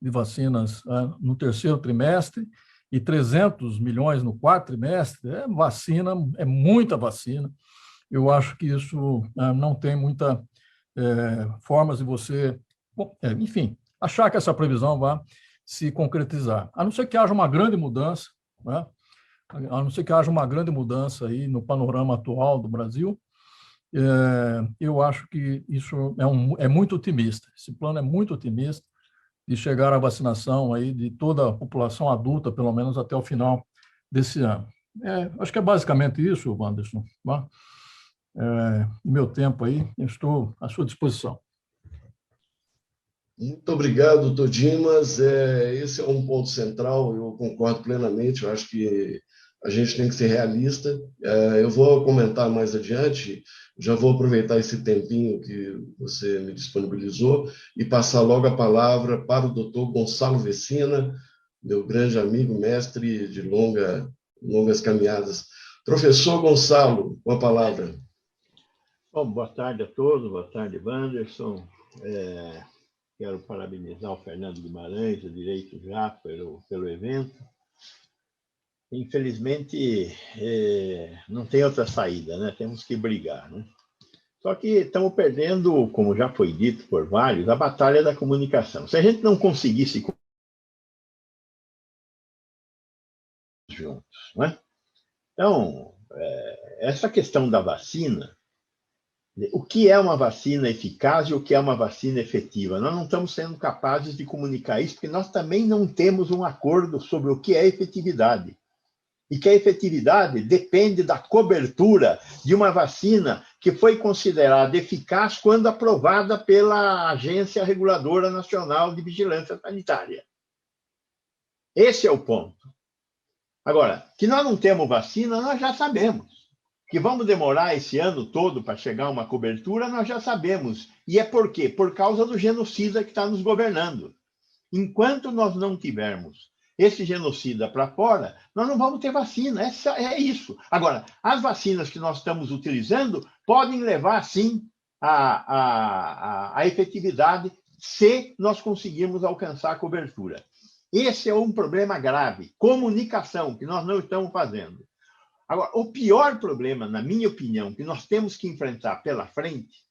de vacinas no terceiro trimestre e 300 milhões no quarto trimestre, é muita vacina. Eu acho que isso não tem muita formas de você, enfim, achar que essa previsão vá se concretizar. A não ser que haja uma grande mudança, né? A não ser que haja uma grande mudança aí no panorama atual do Brasil, eu acho que isso é muito otimista. Esse plano é muito otimista de chegar à vacinação aí de toda a população adulta, pelo menos até o final desse ano. Acho que é basicamente isso, Wanderson. No meu tempo aí, eu estou à sua disposição. Muito obrigado, doutor Dimas. Esse é um ponto central, eu concordo plenamente, eu acho que a gente tem que ser realista. Eu vou comentar mais adiante, já vou aproveitar esse tempinho que você me disponibilizou e passar logo a palavra para o doutor Gonçalo Vecina, meu grande amigo, mestre de longas caminhadas. Professor Gonçalo, com a palavra. Bom, boa tarde a todos, boa tarde, Wanderson. Quero parabenizar o Fernando Guimarães, o Direito Já, pelo evento. Infelizmente, não tem outra saída, né? Temos que brigar, né? Só que estamos perdendo, como já foi dito por vários, a batalha da comunicação. Se a gente não conseguisse juntos, né? Então, essa questão da vacina, o que é uma vacina eficaz e o que é uma vacina efetiva? Nós não estamos sendo capazes de comunicar isso, porque nós também não temos um acordo sobre o que é efetividade. E que a efetividade depende da cobertura de uma vacina que foi considerada eficaz quando aprovada pela Agência Reguladora Nacional de Vigilância Sanitária. Esse é o ponto. Agora, que nós não temos vacina, nós já sabemos. Que vamos demorar esse ano todo para chegar a uma cobertura, nós já sabemos. E é por quê? Por causa do genocida que está nos governando. Enquanto nós não tivermos esse genocida para fora, nós não vamos ter vacina. É isso. Agora, as vacinas que nós estamos utilizando podem levar, sim, a efetividade se nós conseguirmos alcançar a cobertura. Esse é um problema grave. Comunicação, que nós não estamos fazendo. Agora, o pior problema, na minha opinião, que nós temos que enfrentar pela frente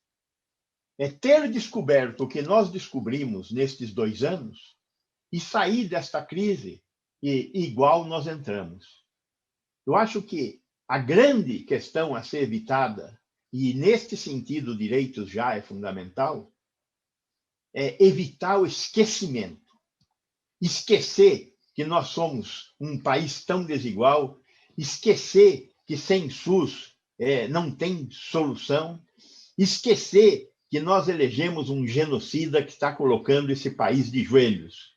é ter descoberto o que nós descobrimos nestes 2 anos e sair desta crise igual nós entramos. Eu acho que a grande questão a ser evitada, e neste sentido o direito já é fundamental, é evitar o esquecimento. Esquecer que nós somos um país tão desigual, esquecer que sem SUS não tem solução, esquecer que nós elegemos um genocida que está colocando esse país de joelhos.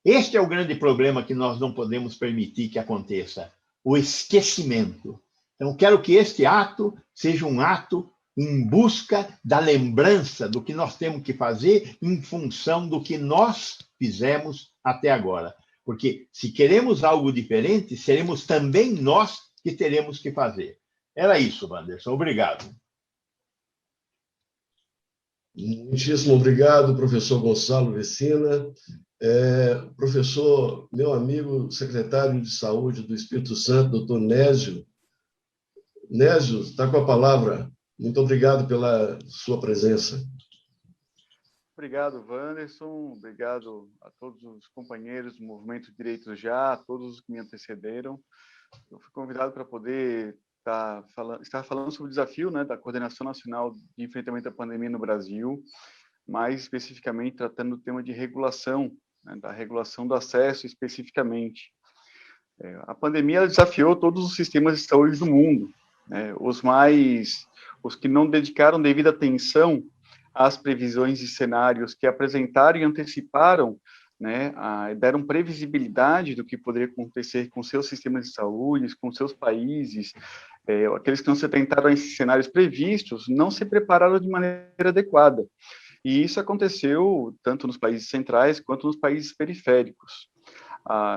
Este é o grande problema que nós não podemos permitir que aconteça, o esquecimento. Então, quero que este ato seja um ato em busca da lembrança do que nós temos que fazer em função do que nós fizemos até agora. Porque se queremos algo diferente, seremos também nós que teremos que fazer. Era isso, Wanderson. Obrigado. Muitíssimo obrigado, professor Gonçalo Vecina. Professor, meu amigo, secretário de Saúde do Espírito Santo, doutor Nésio. Nésio, está com a palavra. Muito obrigado pela sua presença. Obrigado, Wanderson. Obrigado a todos os companheiros do Movimento Direito Já, a todos os que me antecederam. Eu fui convidado para poder estar falando sobre o desafio, né, da Coordenação Nacional de Enfrentamento à Pandemia no Brasil, mais especificamente tratando do tema de regulação, né, da regulação do acesso especificamente. A pandemia desafiou todos os sistemas de saúde do mundo, né, os que não dedicaram devida atenção às previsões de cenários que apresentaram e anteciparam, né, deram previsibilidade do que poderia acontecer com seus sistemas de saúde, com seus países, aqueles que não se atentaram a esses cenários previstos, não se prepararam de maneira adequada. E isso aconteceu tanto nos países centrais quanto nos países periféricos.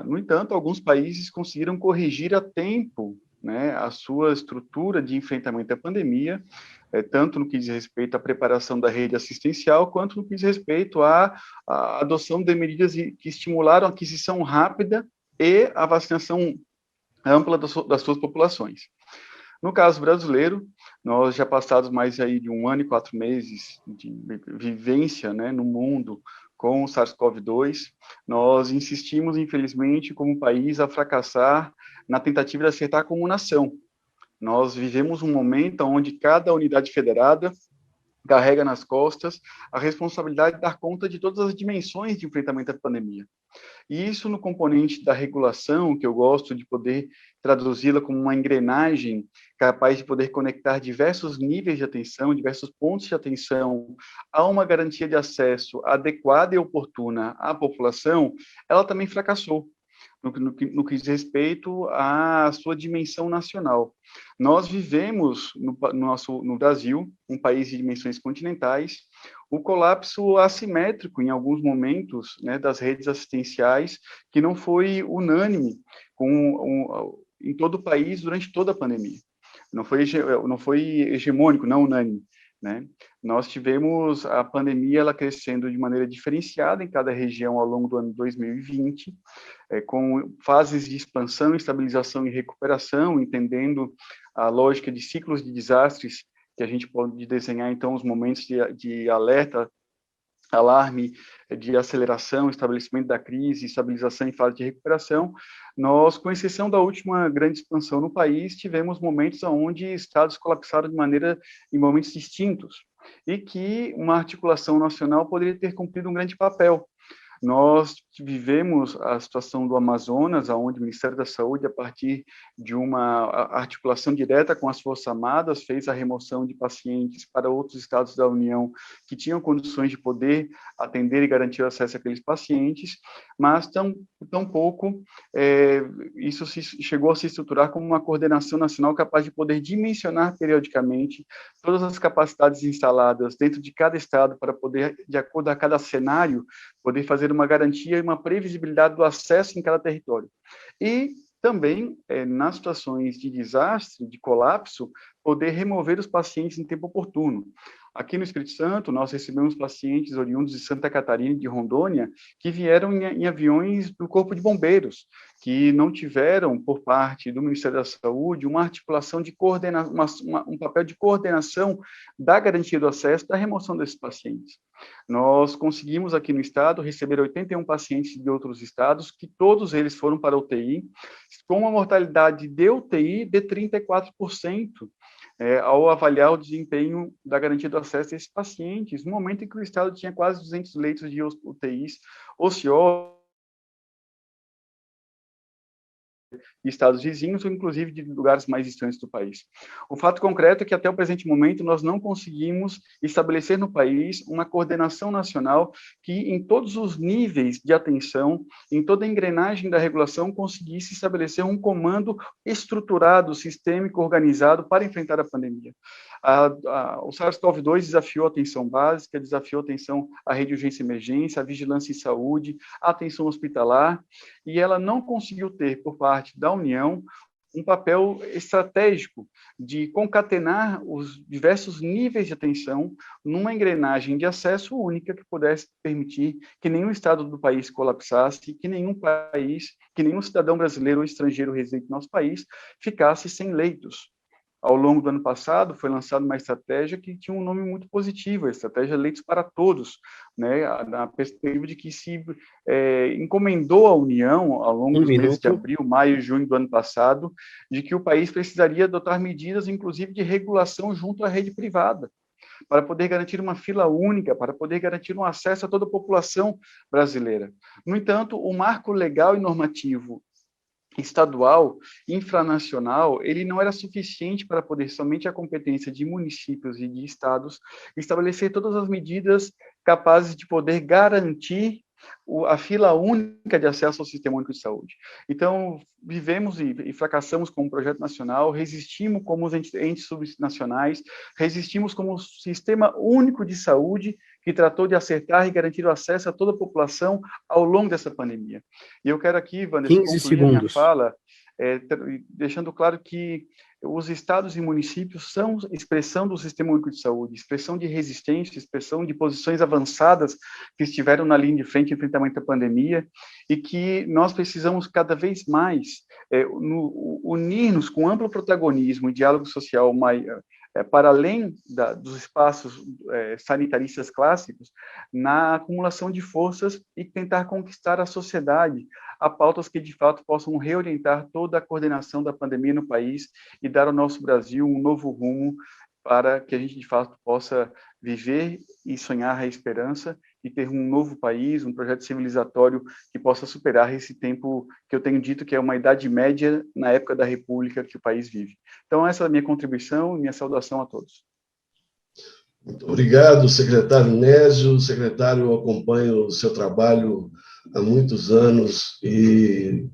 No entanto, alguns países conseguiram corrigir a tempo, né, a sua estrutura de enfrentamento à pandemia, tanto no que diz respeito à preparação da rede assistencial, quanto no que diz respeito à adoção de medidas que estimularam a aquisição rápida e a vacinação ampla das suas populações. No caso brasileiro, nós já passados mais aí de 1 ano e 4 meses de vivência, né, no mundo com o SARS-CoV-2, nós insistimos, infelizmente, como país, a fracassar na tentativa de acertar como nação. Nós vivemos um momento onde cada unidade federada carrega nas costas a responsabilidade de dar conta de todas as dimensões de enfrentamento à pandemia. E isso no componente da regulação, que eu gosto de poder traduzi-la como uma engrenagem capaz de poder conectar diversos níveis de atenção, diversos pontos de atenção a uma garantia de acesso adequada e oportuna à população, ela também fracassou no que diz respeito à sua dimensão nacional. Nós vivemos no Brasil, um país de dimensões continentais, o colapso assimétrico em alguns momentos, né, das redes assistenciais, que não foi unânime em todo o país durante toda a pandemia. Não foi hegemônico, não unânime, né? Nós tivemos a pandemia ela crescendo de maneira diferenciada em cada região ao longo do ano 2020, com fases de expansão, estabilização e recuperação, entendendo a lógica de ciclos de desastres, que a gente pode desenhar, então, os momentos de alerta, alarme, de aceleração, estabelecimento da crise, estabilização em fase de recuperação. Nós, com exceção da última grande expansão no país, tivemos momentos onde estados colapsaram em momentos distintos, e que uma articulação nacional poderia ter cumprido um grande papel. Nós vivemos a situação do Amazonas, onde o Ministério da Saúde, a partir de uma articulação direta com as Forças Armadas, fez a remoção de pacientes para outros estados da União que tinham condições de poder atender e garantir o acesso àqueles pacientes, mas tampouco isso chegou a se estruturar como uma coordenação nacional capaz de poder dimensionar periodicamente todas as capacidades instaladas dentro de cada estado para poder, de acordo a cada cenário, poder fazer uma garantia e uma previsibilidade do acesso em cada território. E também, nas situações de desastre, de colapso, poder remover os pacientes em tempo oportuno. Aqui no Espírito Santo, nós recebemos pacientes oriundos de Santa Catarina e de Rondônia que vieram em aviões do Corpo de Bombeiros, que não tiveram, por parte do Ministério da Saúde, uma articulação de um papel de coordenação da garantia do acesso, da remoção desses pacientes. Nós conseguimos aqui no estado receber 81 pacientes de outros estados, que todos eles foram para a UTI, com uma mortalidade de UTI de 34%. Ao avaliar o desempenho da garantia do acesso desses pacientes, no momento em que o Estado tinha quase 200 leitos de UTIs ociosos, de estados vizinhos, ou inclusive de lugares mais distantes do país. O fato concreto é que, até o presente momento, nós não conseguimos estabelecer no país uma coordenação nacional que, em todos os níveis de atenção, em toda a engrenagem da regulação, conseguisse estabelecer um comando estruturado, sistêmico, organizado para enfrentar a pandemia. O SARS-CoV-2 desafiou a atenção básica, desafiou a atenção à rede de urgência e emergência, a vigilância em saúde, a atenção hospitalar, e ela não conseguiu ter, por parte da União, um papel estratégico de concatenar os diversos níveis de atenção numa engrenagem de acesso única que pudesse permitir que nenhum estado do país colapsasse, que nenhum cidadão brasileiro ou estrangeiro residente no nosso país ficasse sem leitos. Ao longo do ano passado, foi lançada uma estratégia que tinha um nome muito positivo, a estratégia Leitos para Todos, né, na perspectiva de que se encomendou à União, ao longo dos meses de abril, maio e junho do ano passado, de que o país precisaria adotar medidas, inclusive, de regulação junto à rede privada, para poder garantir uma fila única, para poder garantir um acesso a toda a população brasileira. No entanto, o marco legal e normativo estadual, infranacional, ele não era suficiente para poder, somente a competência de municípios e de estados, estabelecer todas as medidas capazes de poder garantir a fila única de acesso ao Sistema Único de Saúde. Então, vivemos e fracassamos como projeto nacional, resistimos como os entes subnacionais, resistimos como Sistema Único de Saúde, que tratou de acertar e garantir o acesso a toda a população ao longo dessa pandemia. E eu quero aqui, Vanessa, concluir a minha fala, deixando claro que os estados e municípios são expressão do Sistema Único de Saúde, expressão de resistência, expressão de posições avançadas que estiveram na linha de frente em enfrentamento à pandemia, e que nós precisamos cada vez mais unir-nos com amplo protagonismo e diálogo social para além dos espaços sanitaristas clássicos, na acumulação de forças e tentar conquistar a sociedade a pautas que, de fato, possam reorientar toda a coordenação da pandemia no país e dar ao nosso Brasil um novo rumo para que a gente, de fato, possa viver e sonhar a esperança e ter um novo país, um projeto civilizatório que possa superar esse tempo que eu tenho dito que é uma idade média na época da República que o país vive. Então, essa é a minha contribuição e minha saudação a todos. Muito obrigado, secretário Nésio. Secretário, eu acompanho o seu trabalho há muitos anos e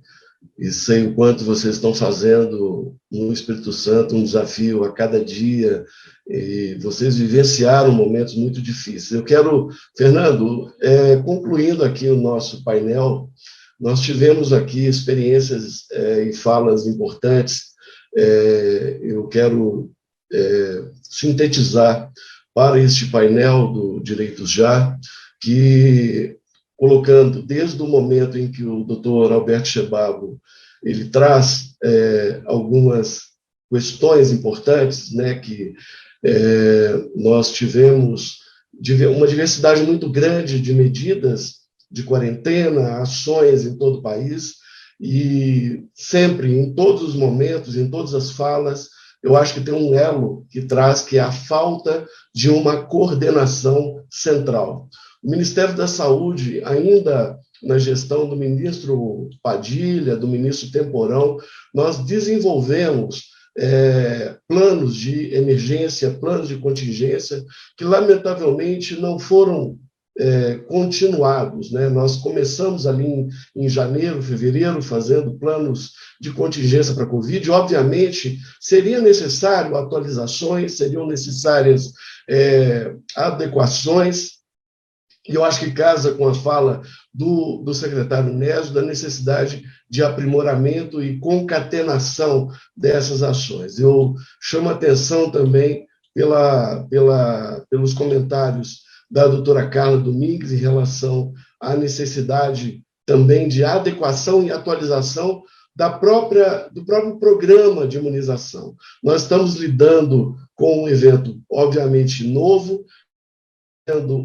sei o quanto vocês estão fazendo no Espírito Santo, um desafio a cada dia, e vocês vivenciaram momentos muito difíceis. Eu quero, Fernando, concluindo aqui o nosso painel, nós tivemos aqui experiências e falas importantes. Eu quero sintetizar para este painel do Direitos Já, que colocando desde o momento em que o doutor Alberto Chebabo ele traz algumas questões importantes, né, que nós tivemos uma diversidade muito grande de medidas de quarentena, ações em todo o país, e sempre, em todos os momentos, em todas as falas, eu acho que tem um elo que traz, que é a falta de uma coordenação central. O Ministério da Saúde, ainda na gestão do ministro Padilha, do ministro Temporão, nós desenvolvemos planos de emergência, planos de contingência, que lamentavelmente não foram continuados, né? Nós começamos ali em janeiro, fevereiro, fazendo planos de contingência para a Covid. Obviamente, seria necessário atualizações, seriam necessárias adequações, e eu acho que casa com a fala do secretário Nésio da necessidade de aprimoramento e concatenação dessas ações. Eu chamo a atenção também pelos comentários da doutora Carla Domingues em relação à necessidade também de adequação e atualização do próprio programa de imunização. Nós estamos lidando com um evento, obviamente, novo,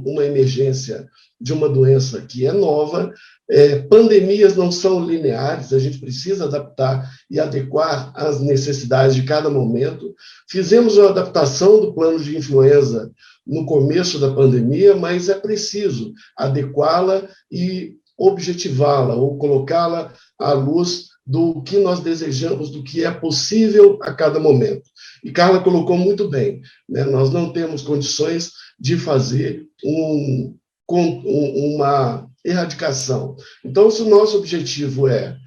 uma emergência de uma doença que é nova. Pandemias não são lineares, a gente precisa adaptar e adequar às necessidades de cada momento. Fizemos a adaptação do plano de influenza no começo da pandemia, mas é preciso adequá-la e objetivá-la, ou colocá-la à luz do que nós desejamos, do que é possível a cada momento. E Carla colocou muito bem, né? Nós não temos condições de fazer uma erradicação. Então, se o nosso objetivo é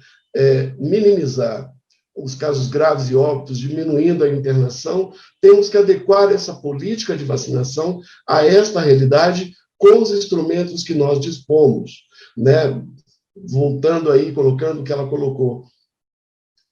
minimizar os casos graves e óbitos, diminuindo a internação, temos que adequar essa política de vacinação a esta realidade com os instrumentos que nós dispomos, né? Voltando aí, colocando o que ela colocou,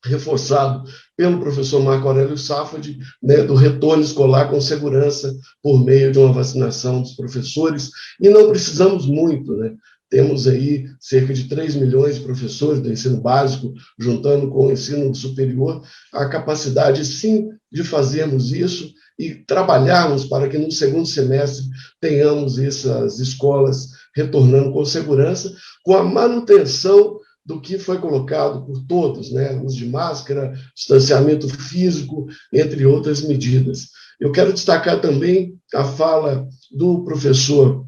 reforçado pelo professor Marco Aurélio Safadi, né, do retorno escolar com segurança por meio de uma vacinação dos professores, e não precisamos muito, né? Temos aí cerca de 3 milhões de professores do ensino básico, juntando com o ensino superior, a capacidade, sim, de fazermos isso e trabalharmos para que no segundo semestre tenhamos essas escolas retornando com segurança, com a manutenção do que foi colocado por todos, né? Uso de máscara, distanciamento físico, entre outras medidas. Eu quero destacar também a fala do professor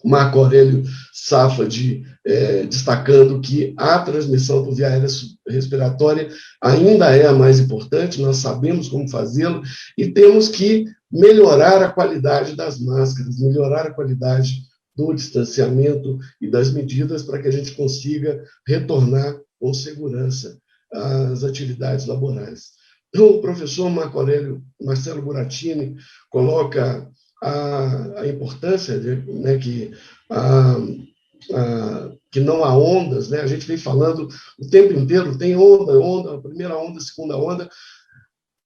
Marco Aurélio Safadi, destacando que a transmissão por via aérea respiratória ainda é a mais importante, nós sabemos como fazê-lo, e temos que melhorar a qualidade das máscaras, melhorar a qualidade do distanciamento e das medidas para que a gente consiga retornar com segurança às atividades laborais. Então, o professor Marcelo Buratini coloca a importância de, que não há ondas, né? A gente vem falando o tempo inteiro, tem onda, primeira onda, segunda onda.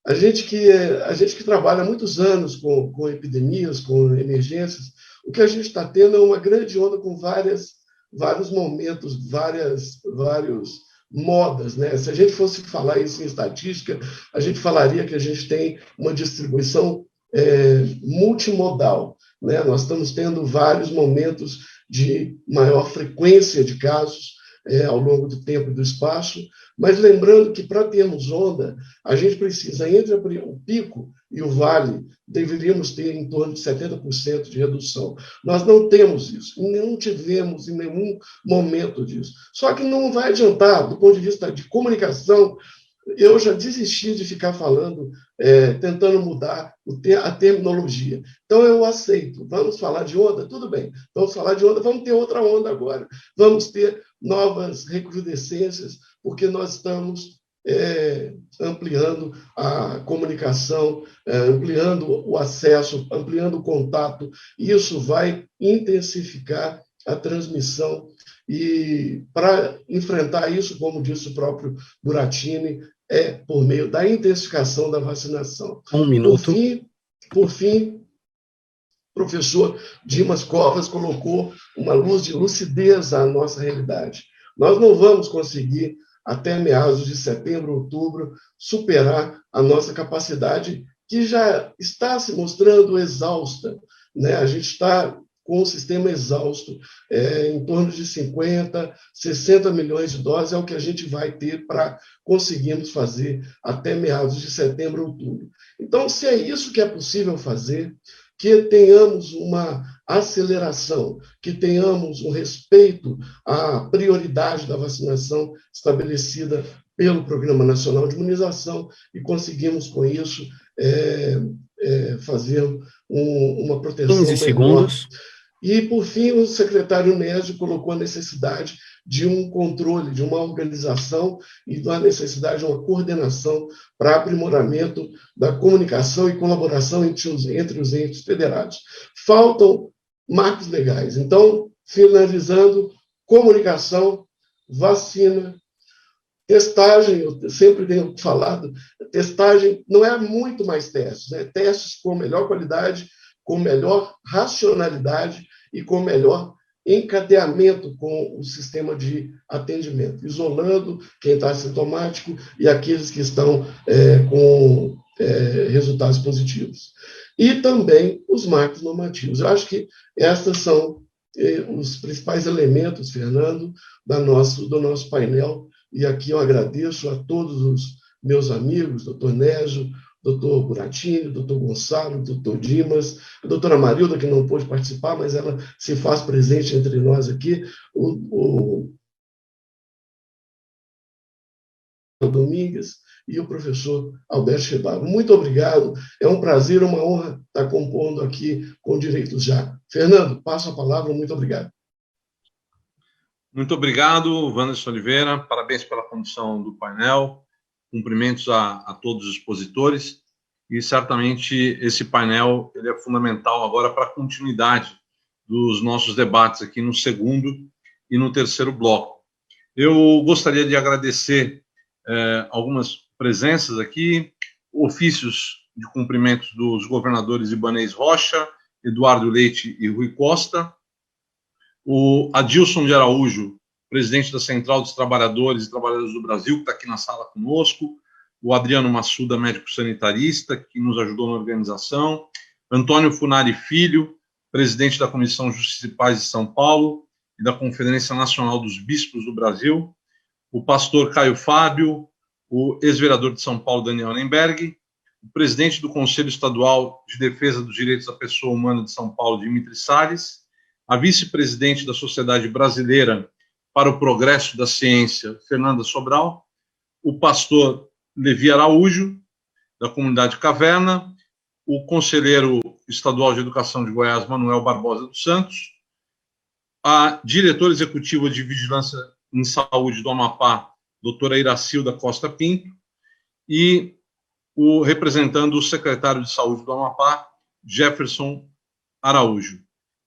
A gente que trabalha há muitos anos com epidemias, com emergências, o que a gente está tendo é uma grande onda com vários momentos, vários modas, né? Se a gente fosse falar isso em estatística, a gente falaria que a gente tem uma distribuição multimodal, né? Nós estamos tendo vários momentos de maior frequência de casos ao longo do tempo e do espaço, mas lembrando que para termos onda, a gente precisa, entre o pico e o vale, deveríamos ter em torno de 70% de redução. Nós não temos isso, não tivemos em nenhum momento disso. Só que não vai adiantar, do ponto de vista de comunicação, eu já desisti de ficar falando, tentando mudar a terminologia. Então, eu aceito. Vamos falar de onda? Tudo bem. Vamos falar de onda, vamos ter outra onda agora. Vamos ter novas recrudescências, porque nós estamos ampliando a comunicação, ampliando o acesso, ampliando o contato. E isso vai intensificar a transmissão. E para enfrentar isso, como disse o próprio Buratini, por meio da intensificação da vacinação. Um minuto. Por fim, o professor Dimas Covas colocou uma luz de lucidez à nossa realidade. Nós não vamos conseguir, até meados de setembro, outubro, superar a nossa capacidade, que já está se mostrando exausta, né? A gente está com o sistema exausto, em torno de 50, 60 milhões de doses é o que a gente vai ter para conseguirmos fazer até meados de setembro, outubro. Então, se é isso que é possível fazer, que tenhamos uma aceleração, que tenhamos um respeito à prioridade da vacinação estabelecida pelo Programa Nacional de Imunização e conseguimos, com isso, fazer uma proteção 15 segundos. E, por fim, o secretário Nézio colocou a necessidade de um controle, de uma organização e da necessidade de uma coordenação para aprimoramento da comunicação e colaboração entre os entes federados. Faltam marcos legais. Então, finalizando, comunicação, vacina, testagem, eu sempre tenho falado, testagem não é muito mais testes, né? Testes com melhor qualidade, com melhor racionalidade e com melhor encadeamento com o sistema de atendimento, isolando quem está assintomático e aqueles que estão com resultados positivos. E também os marcos normativos. Eu acho que esses são os principais elementos, Fernando, do nosso painel. E aqui eu agradeço a todos os meus amigos, doutor Nézio, doutor Buratini, doutor Gonçalo, doutor Dimas, a doutora Marilda, que não pôde participar, mas ela se faz presente entre nós aqui, o Domingues e o professor Alberto Chebabo. Muito obrigado, é um prazer, uma honra estar compondo aqui com Direitos Já. Fernando, passo a palavra, muito obrigado. Muito obrigado, Wanderson Oliveira, parabéns pela condução do painel. Cumprimentos a todos os expositores e certamente esse painel ele é fundamental agora para a continuidade dos nossos debates aqui no segundo e no terceiro bloco. Eu gostaria de agradecer algumas presenças aqui, ofícios de cumprimentos dos governadores Ibanez Rocha, Eduardo Leite e Rui Costa, o Adilson de Araújo, presidente da Central dos Trabalhadores e Trabalhadoras do Brasil, que está aqui na sala conosco, o Adriano Massuda, médico sanitarista, que nos ajudou na organização, Antônio Funari Filho, presidente da Comissão Justiça e Paz de São Paulo e da Conferência Nacional dos Bispos do Brasil, o pastor Caio Fábio, o ex-vereador de São Paulo, Daniel Nemberg, o presidente do Conselho Estadual de Defesa dos Direitos da Pessoa Humana de São Paulo, Dimitri Salles, a vice-presidente da Sociedade Brasileira para o Progresso da Ciência, Fernanda Sobral, o pastor Levi Araújo, da comunidade Caverna, o conselheiro estadual de Educação de Goiás, Manuel Barbosa dos Santos, a diretora executiva de Vigilância em Saúde do Amapá, doutora Iracilda Costa Pinto, e representando o secretário de Saúde do Amapá, Jefferson Araújo.